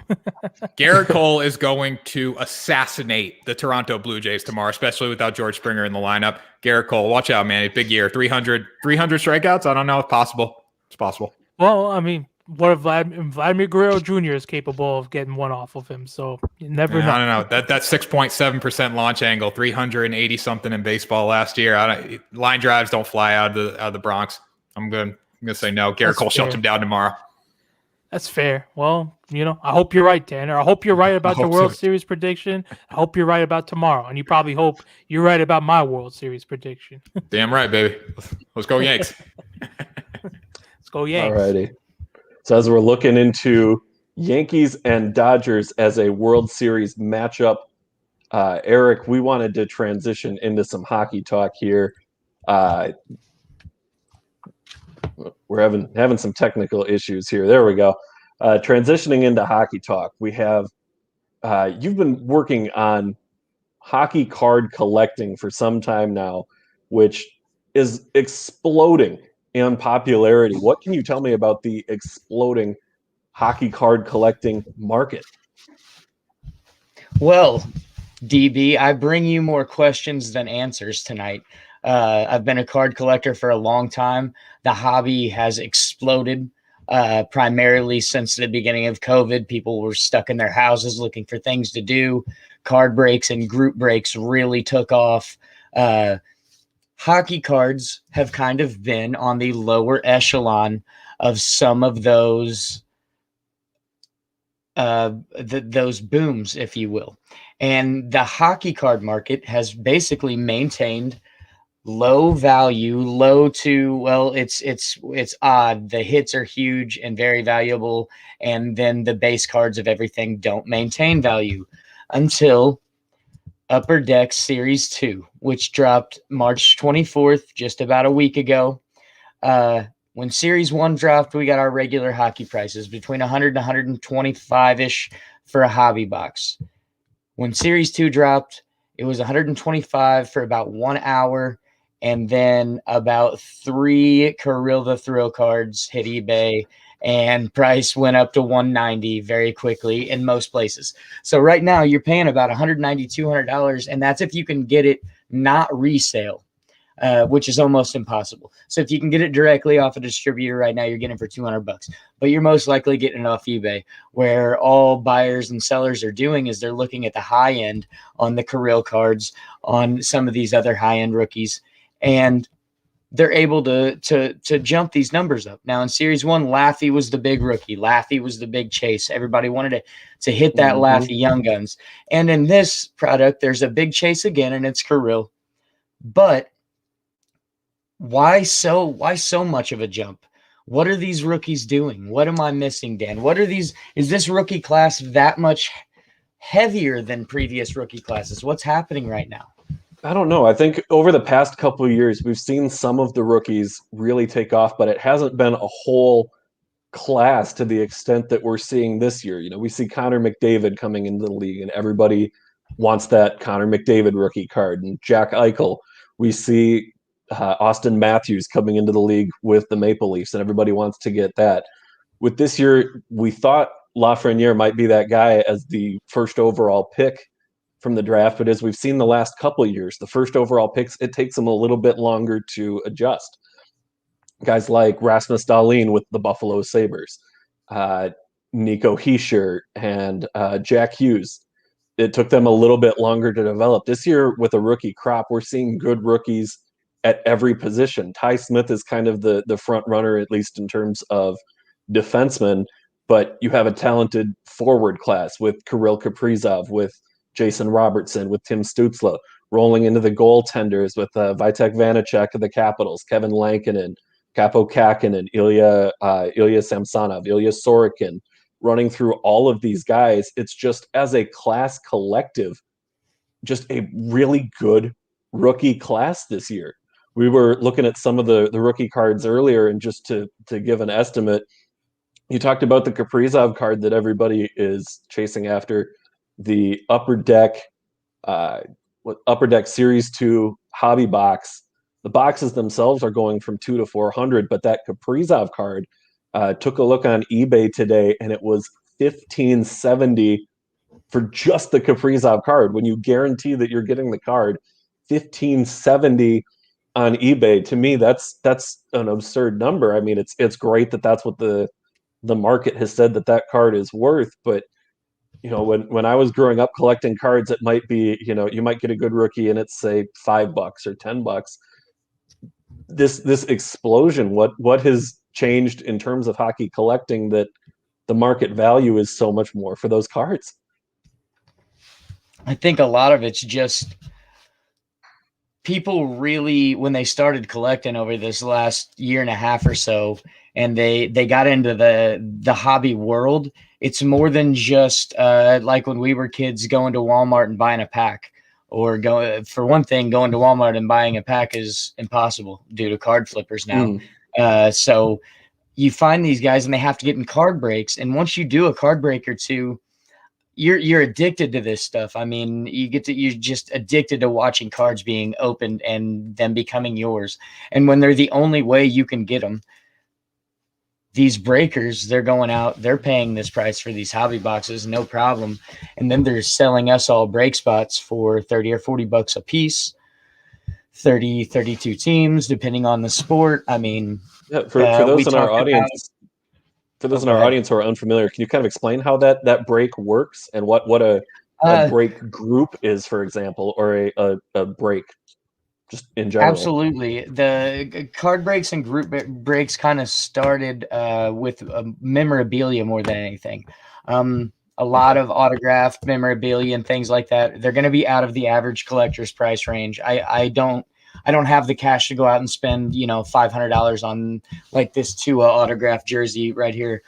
Speaker 3: Garrett Cole is going to assassinate the Toronto Blue Jays tomorrow, especially without George Springer in the lineup. Garrett Cole, watch out, man. Big year. 300 strikeouts? I don't know if possible. It's possible.
Speaker 2: Well, I mean, what if Vladimir Guerrero Jr. is capable of getting one off of him? So you never know.
Speaker 3: I don't know. That 6.7% launch angle, 380 something in baseball last year. Line drives don't fly out of the Bronx. I'm gonna say no. Garrett Cole shuts him down tomorrow.
Speaker 2: That's fair. Well, I hope you're right, Tanner. I hope you're right about the World Series prediction. I hope you're right about tomorrow. And you probably hope you're right about my World Series prediction.
Speaker 3: Damn right, baby. Let's go Yanks.
Speaker 2: Let's go Yanks.
Speaker 1: All righty. So as we're looking into Yankees and Dodgers as a World Series matchup, Eric, we wanted to transition into some hockey talk here. We're having some technical issues here. There we go. Transitioning into hockey talk, we have you've been working on hockey card collecting for some time now, which is exploding in popularity. What can you tell me about the exploding hockey card collecting market?
Speaker 4: Well, DB, I bring you more questions than answers tonight. I've been a card collector for a long time. The hobby has exploded, primarily since the beginning of COVID. People were stuck in their houses looking for things to do. Card breaks and group breaks really took off. Hockey cards have kind of been on the lower echelon of some of those those booms, if you will. And the hockey card market has basically maintained low value, it's odd. The hits are huge and very valuable, and then the base cards of everything don't maintain value until Upper Deck Series 2, which dropped March 24th, just about a week ago. When Series 1 dropped, we got our regular hockey prices between 100 and 125-ish for a hobby box. When Series 2 dropped, it was 125 for about 1 hour, and then about 3 Kirill the Thrill cards hit eBay, and price went up to 190 very quickly in most places. So right now you're paying about $190, $200, and that's if you can get it not resale, which is almost impossible. So if you can get it directly off a distributor right now, you're getting it for $200, but you're most likely getting it off eBay, where all buyers and sellers are doing is they're looking at the high end on the Kirill cards, on some of these other high end rookies, and they're able to jump these numbers up. Now in Series 1, Laffy was the big rookie. Laffy was the big chase. Everybody wanted to hit that Laffy Young Guns. And in this product, there's a big chase again, and it's Kirill. But why so much of a jump? What are these rookies doing? What am I missing, Dan? What are these? Is this rookie class that much heavier than previous rookie classes? What's happening right now?
Speaker 1: I don't know. I think over the past couple of years, we've seen some of the rookies really take off, but it hasn't been a whole class to the extent that we're seeing this year. We see Connor McDavid coming into the league, and everybody wants that Connor McDavid rookie card. And Jack Eichel, we see Austin Matthews coming into the league with the Maple Leafs, and everybody wants to get that. With this year, we thought Lafreniere might be that guy as the first overall pick from the draft, but as we've seen the last couple of years, the first overall picks, it takes them a little bit longer to adjust. Guys like Rasmus Dahlin with the Buffalo Sabres, Nico Hischier and Jack Hughes. It took them a little bit longer to develop. This year with a rookie crop, we're seeing good rookies at every position. Ty Smith is kind of the front runner, at least in terms of defensemen, but you have a talented forward class with Kirill Kaprizov, with Jason Robertson, with Tim Stützle, rolling into the goaltenders with Vitek Vanacek of the Capitals, Kevin Lankinen, Capo Kakinen, Ilya Samsonov, Ilya Sorokin, running through all of these guys. It's just, as a class collective, just a really good rookie class this year. We were looking at some of the rookie cards earlier, and just to give an estimate, you talked about the Kaprizov card that everybody is chasing after, the Upper Deck Series 2 hobby box. The boxes themselves are going from $200 to $400, but that Kaprizov card, took a look on eBay today, and it was $1,570 for just the Kaprizov card. When you guarantee that you're getting the card, $1,570 on eBay. To me, that's an absurd number. I mean, it's great that that's what the market has said that card is worth, but when I was growing up collecting cards, it might be, you might get a good rookie and it's, say, $5 or $10. This explosion, what has changed in terms of hockey collecting, that the market value is so much more for those cards?
Speaker 4: I think a lot of it's just people really, when they started collecting over this last year and a half or so, and they got into the hobby world, it's more than just like when we were kids going to Walmart and buying a pack. Or for one thing, going to Walmart and buying a pack is impossible due to card flippers now. So you find these guys and they have to get in card breaks. And once you do a card break or two, you're addicted to this stuff. I mean, you're just addicted to watching cards being opened and them becoming yours. And when they're the only way you can get them, these breakers, they're going out, they're paying this price for these hobby boxes, no problem. And then they're selling us all break spots for $30 or $40 a piece, 30, 32 teams, depending on the sport. I mean,
Speaker 1: for those in our audience, who are unfamiliar, can you kind of explain how that break works and what a break group is, for example, or a break just in general?
Speaker 4: Absolutely. The card breaks and group breaks kind of started with memorabilia more than anything. A lot of autographed memorabilia and things like that. They're going to be out of the average collector's price range. I don't have the cash to go out and spend, $500 on like this Tua autographed jersey right here.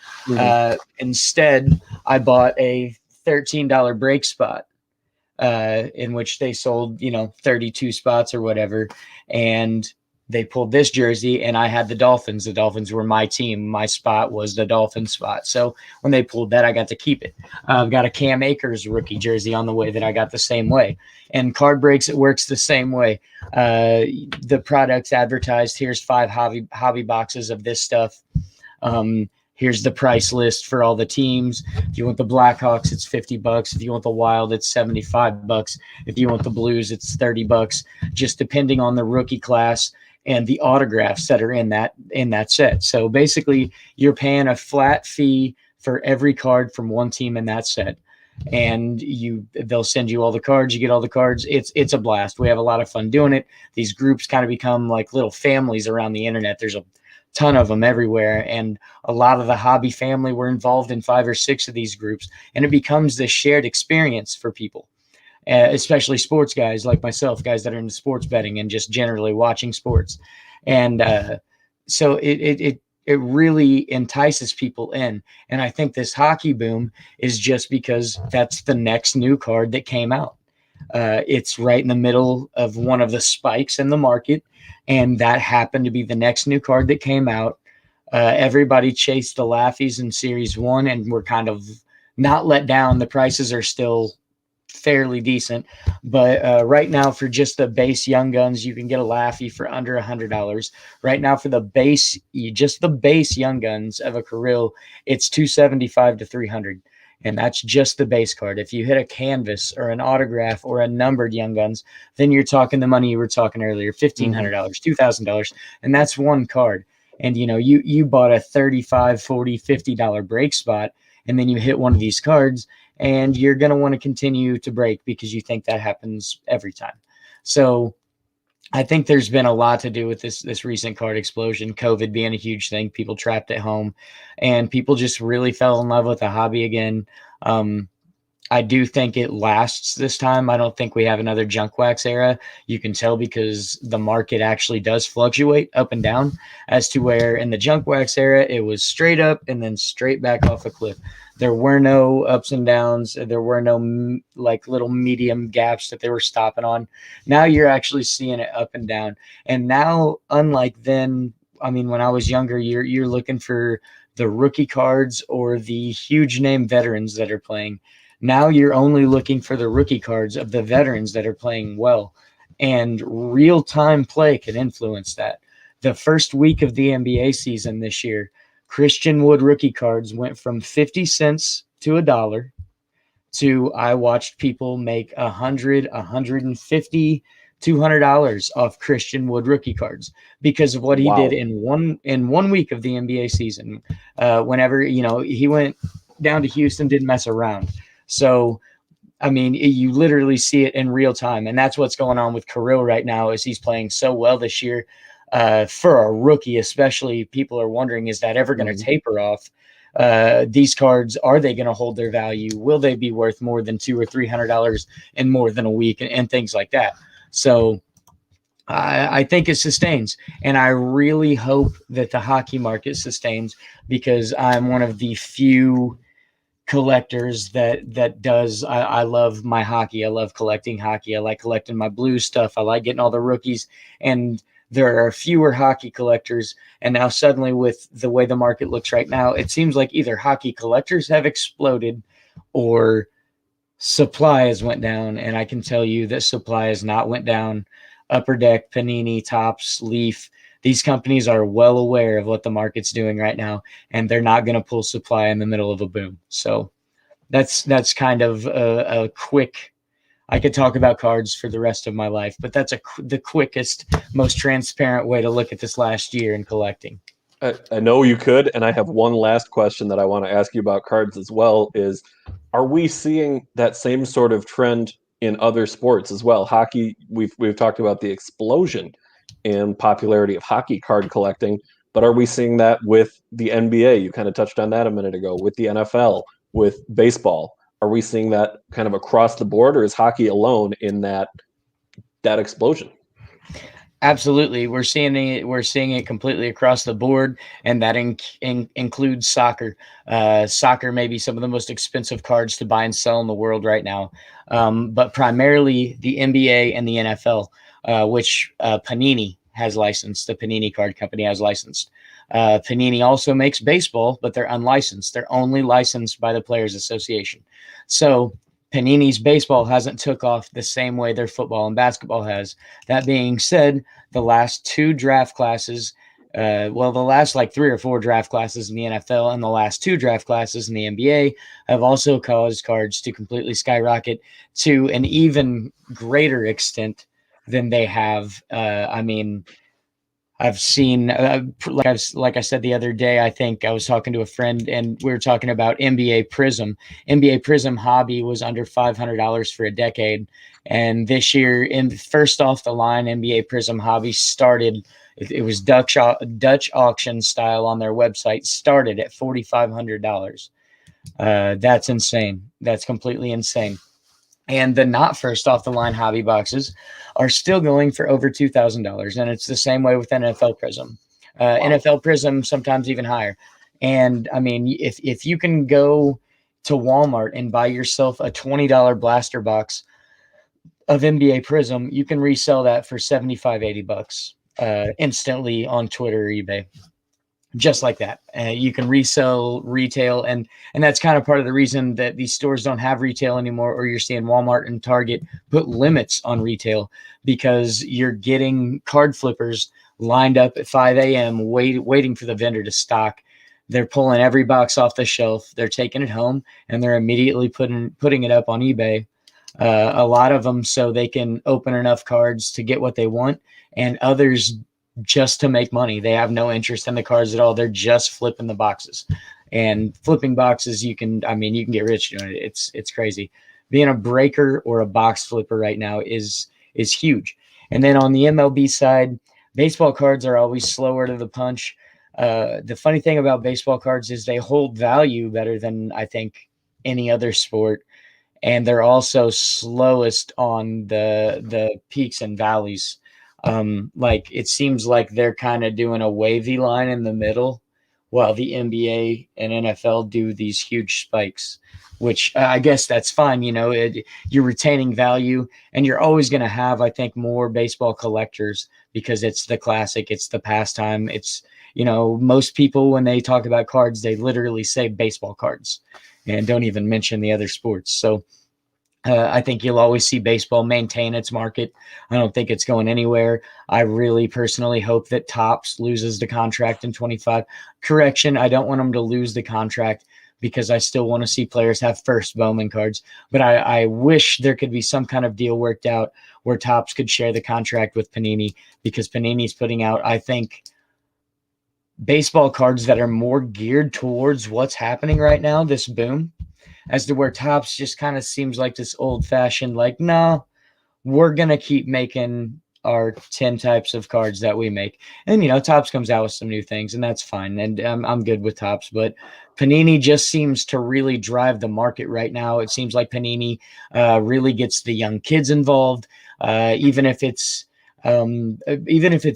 Speaker 4: Instead, I bought a $13 break spot, in which they sold, 32 spots or whatever. And they pulled this jersey and I had the Dolphins. The Dolphins were my team. My spot was the Dolphins spot. So when they pulled that, I got to keep it. I've got a Cam Akers rookie jersey on the way that I got the same way. And card breaks, it works the same way. The product's advertised. Here's 5 hobby boxes of this stuff. Here's the price list for all the teams. If you want the Blackhawks, it's $50. If you want the Wild, it's $75. If you want the Blues, it's $30, just depending on the rookie class and the autographs that are in that set. So basically, you're paying a flat fee for every card from one team in that set. And they'll send you all the cards. You get all the cards. It's a blast. We have a lot of fun doing it. These groups kind of become like little families around the internet. There's a ton of them everywhere, and a lot of the hobby family were involved in 5 or 6 of these groups, and it becomes this shared experience for people, especially sports guys like myself, guys that are into sports betting and just generally watching sports. And so it really entices people in. And I think this hockey boom is just because that's the next new card that came out. It's right in the middle of one of the spikes in the market, and that happened to be the next new card that came out. Everybody chased the Laffies in Series 1, and we're kind of not let down. The prices are still fairly decent, but right now for just the base Young Guns, you can get a Laffy for under $100. Right now for the base, just the base Young Guns of a Kirill, it's $275 to $300. And that's just the base card. If you hit a canvas or an autograph or a numbered Young Guns, then you're talking the money you were talking earlier, $1,500, $2,000. And that's one card. And, you bought a $35, $40, $50 break spot. and then you hit one of these cards, and you're going to want to continue to break because you think that happens every time. So I think there's been a lot to do with this recent card explosion, COVID being a huge thing, people trapped at home, and people just really fell in love with the hobby again. I do think it lasts this time. I don't think we have another junk wax era. You can tell because the market actually does fluctuate up and down, as to where in the junk wax era, it was straight up and then straight back off a cliff. There were no ups and downs. There were no like little medium gaps that they were stopping on. Now you're actually seeing it up and down. And now, unlike then, I mean, when I was younger, you're looking for the rookie cards or the huge name veterans that are playing. Now you're only looking for the rookie cards of the veterans that are playing well, and real-time play can influence that. The first week of the NBA season this year, Christian Wood rookie cards went from 50 cents to $1 to I watched people make $100, $150, $200 off Christian Wood rookie cards because of what he did in one week of the NBA season. Whenever, he went down to Houston, didn't mess around. So, I mean, you literally see it in real time. And that's what's going on with Carroll right now is he's playing so well this year. For a rookie, especially, people are wondering, is that ever going to taper off? These cards, are they going to hold their value? Will they be worth more than $200 or $300 in more than a week and things like that? So I think it sustains. And I really hope that the hockey market sustains because I'm one of the few collectors that does. I love my hockey. I love collecting hockey. I like collecting my blue stuff. I like getting all the rookies, and there are fewer hockey collectors. And now suddenly, with the way the market looks right now, it seems like either hockey collectors have exploded or supply has went down. And I can tell you that supply has not went down. Upper Deck, Panini, Topps, Leaf, these companies are well aware of what the market's doing right now, and they're not going to pull supply in the middle of a boom. So that's kind of a quick. I could talk about cards for the rest of my life, but that's the quickest, most transparent way to look at this last year in collecting.
Speaker 1: I know you could, and I have one last question that I want to ask you about cards as well. Is, are we seeing that same sort of trend in other sports as well? Hockey, we've talked about the explosion in popularity of hockey card collecting, but are we seeing that with the NBA? You kind of touched on that a minute ago. With the NFL, with baseball, are we seeing that kind of across the board, or is hockey alone in that explosion?
Speaker 4: Absolutely, we're seeing it completely across the board, and that includes soccer. Soccer may be some of the most expensive cards to buy and sell in the world right now, but primarily the NBA and the NFL. Which Panini has licensed. The Panini card company has licensed. Panini also makes baseball, but they're unlicensed. They're only licensed by the Players Association. So Panini's baseball hasn't took off the same way their football and basketball has. That being said, the last two draft classes, the last like 3 or 4 draft classes in the NFL and the last 2 draft classes in the NBA have also caused cards to completely skyrocket to an even greater extent than they have. I mean, I've seen, like I said the other day, I think I was talking to a friend and we were talking about NBA Prism. NBA Prism hobby was under $500 for a decade. And this year, first off the line, NBA Prism hobby started, it was Dutch auction style on their website, started at $4,500. That's insane. That's completely insane. And the not first off the line hobby boxes are still going for over $2,000. And it's the same way with NFL Prism. Wow. NFL Prism, sometimes even higher. And I mean, if you can go to Walmart and buy yourself a $20 blaster box of NBA Prism, you can resell that for $75-$80 instantly on Twitter or eBay. Just like that. You can resell retail, and that's kind of part of the reason that these stores don't have retail anymore, or you're seeing Walmart and Target put limits on retail because you're getting card flippers lined up at 5 a.m. waiting for the vendor to stock. They're pulling every box off the shelf. They're taking it home, and they're immediately putting it up on eBay. A lot of them so they can open enough cards to get what they want, and others just to make money. They have no interest in the cards at all. They're just flipping the boxes. And flipping boxes, you can get rich doing it. It's crazy. Being a breaker or a box flipper right now is huge. And then on the MLB side, baseball cards are always slower to the punch. The funny thing about baseball cards is they hold value better than I think any other sport. And they're also slowest on the peaks and valleys. Like it seems like they're kind of doing a wavy line in the middle, while the NBA and NFL do these huge spikes, which I guess that's fine. You're retaining value, and you're always going to have, I think, more baseball collectors because it's the classic, it's the pastime. It's, most people, when they talk about cards, they literally say baseball cards and don't even mention the other sports. So I think you'll always see baseball maintain its market. I don't think it's going anywhere. I really personally hope that Topps loses the contract in 25. Correction, I don't want them to lose the contract because I still want to see players have first Bowman cards. But I wish there could be some kind of deal worked out where Topps could share the contract with Panini, because Panini's putting out, I think, baseball cards that are more geared towards what's happening right now, this boom, as to where Topps just kind of seems like this old-fashioned, like, no, we're going to keep making our 10 types of cards that we make. And, Topps comes out with some new things, and that's fine. And I'm good with Topps. But Panini just seems to really drive the market right now. It seems like Panini really gets the young kids involved, even if it's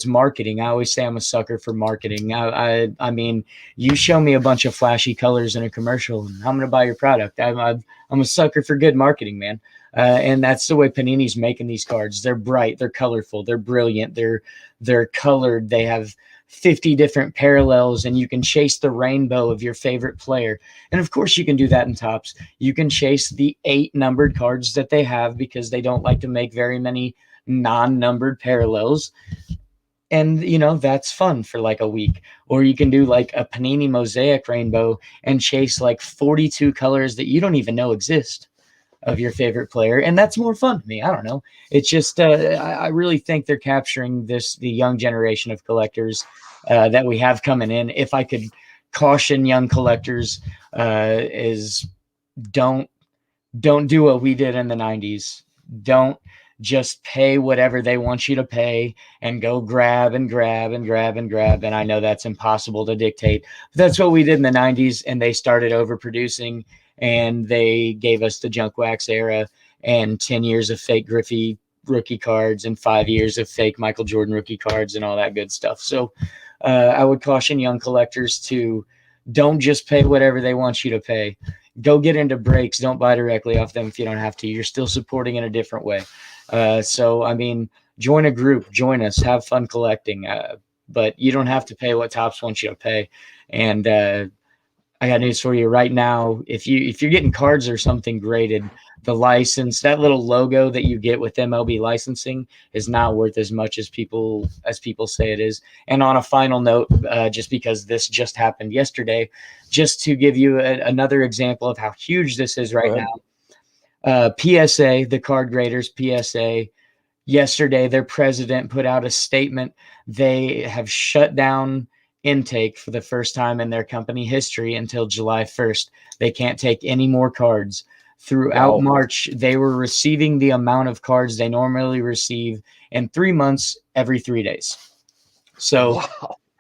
Speaker 4: marketing. I always say I'm a sucker for marketing. I mean, you show me a bunch of flashy colors in a commercial, and I'm going to buy your product. I'm a sucker for good marketing, man. And that's the way Panini's making these cards. They're bright, they're colorful, they're brilliant, they're colored. They have 50 different parallels, and you can chase the rainbow of your favorite player. And of course, you can do that in Topps. You can chase the 8 numbered cards that they have, because they don't like to make very many non-numbered parallels. And that's fun for like a week. Or you can do like a Panini mosaic rainbow and chase like 42 colors that you don't even know exist of your favorite player, and that's more fun to me. I don't know, it's just I really think they're capturing the young generation of collectors that we have coming in. If I could caution young collectors, is don't do what we did in the 90s. Don't just pay whatever they want you to pay and go grab and grab and grab and grab. And I know that's impossible to dictate, but that's what we did in the 90s, and they started overproducing, and they gave us the junk wax era and 10 years of fake Griffey rookie cards and 5 years of fake Michael Jordan rookie cards and all that good stuff. So I would caution young collectors to don't just pay whatever they want you to pay. Go get into breaks. Don't buy directly off them if you don't have to. You're still supporting in a different way. So, I mean, join a group, join us, have fun collecting. But you don't have to pay what Topps wants you to pay. And I got news for you right now. If you're getting cards or something graded, the license, that little logo that you get with MLB licensing, is not worth as much as people say it is. And on a final note, just because this just happened yesterday, just to give you another example of how huge this is right now. PSA, the card graders, PSA, yesterday their president put out a statement. They have shut down intake for the first time in their company history until July 1st. They can't take any more cards. Throughout March, they were receiving the amount of cards they normally receive in 3 months every 3 days. So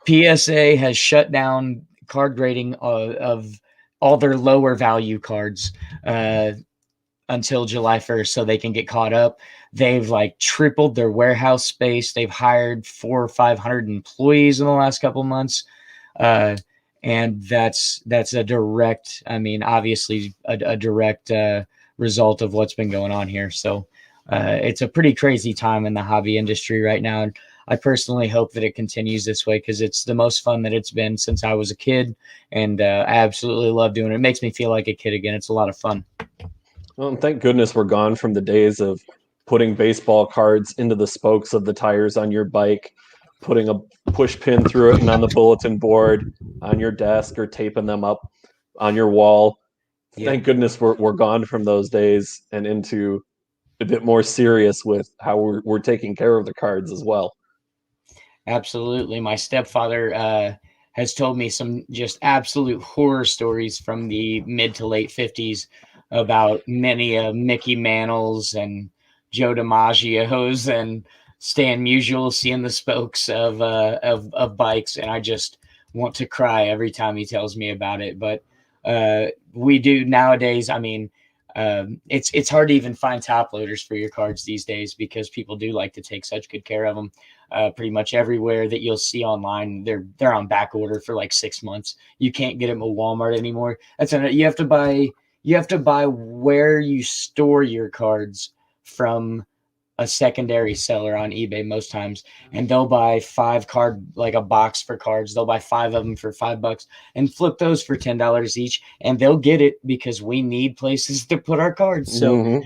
Speaker 4: PSA has shut down card grading of all their lower value cards until July 1st, so they can get caught up. They've like tripled their warehouse space. They've hired 400 or 500 employees in the last couple months. And that's a direct, obviously a direct result of what's been going on here. So it's a pretty crazy time in the hobby industry right now. And I personally hope that it continues this way, because it's the most fun that it's been since I was a kid. And I absolutely love doing it. It makes me feel like a kid again. It's a lot of fun.
Speaker 1: Well, and thank goodness we're gone from the days of putting baseball cards into the spokes of the tires on your bike, putting a push pin through it and on the bulletin board on your desk, or taping them up on your wall. Yeah. Thank goodness we're gone from those days and into a bit more serious with how we're taking care of the cards as well.
Speaker 4: Absolutely. My stepfather has told me some just absolute horror stories from the mid to late 50s about many Mickey Mantles and Joe DiMaggio's and Stan Musial seeing the spokes of bikes. And I just want to cry every time he tells me about it. But we do nowadays. I mean, it's hard to even find top loaders for your cards these days because people do like to take such good care of them. Pretty much everywhere that you'll see online, they're on back order for like 6 months. You can't get them at Walmart anymore. You have to buy where you store your cards from a secondary seller on eBay most times, and they'll buy like a box for cards. They'll buy 5 of them for $5 and flip those for $10 each, and they'll get it because we need places to put our cards. So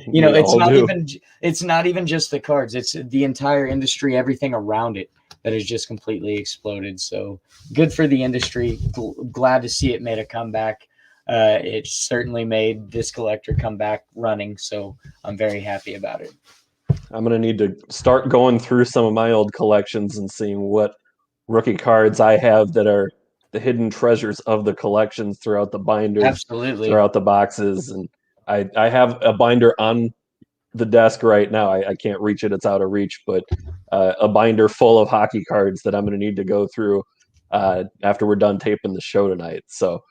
Speaker 4: it's not even just the cards; it's the entire industry, everything around it that has just completely exploded. So good for the industry. Glad to see it made a comeback. It certainly made this collector come back running. So I'm very happy about it.
Speaker 1: I'm going to need to start going through some of my old collections and seeing what rookie cards I have that are the hidden treasures of the collections throughout the binders,
Speaker 4: absolutely,
Speaker 1: throughout the boxes. And I have a binder on the desk right now. I can't reach it. It's out of reach, but a binder full of hockey cards that I'm going to need to go through after we're done taping the show tonight. So,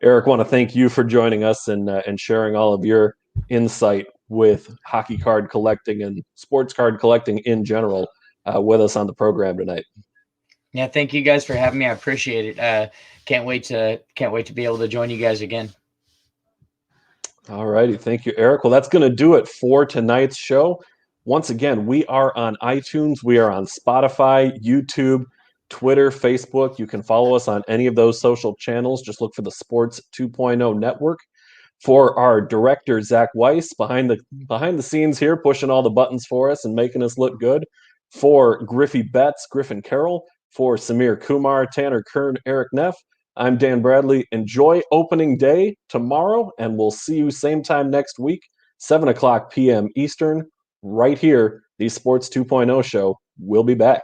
Speaker 1: Eric, want to thank you for joining us and sharing all of your insight with hockey card collecting and sports card collecting in general with us on the program tonight.
Speaker 4: Yeah, thank you guys for having me. I appreciate it. Can't wait to be able to join you guys again.
Speaker 1: All righty. Thank you, Eric. Well, that's going to do it for tonight's show. Once again, we are on iTunes. We are on Spotify, YouTube, Twitter, Facebook. You can follow us on any of those social channels. Just look for the Sports 2.0 Network. For our director, Zach Weiss, behind the scenes here, pushing all the buttons for us and making us look good. For GriffyBets, Griffin Carroll. For Samir Kumar, Tanner Kern, Eric Neff, I'm Dan Bradley. Enjoy opening day tomorrow, and we'll see you same time next week, 7 o'clock p.m. Eastern, right here. The Sports 2.0 show will be back.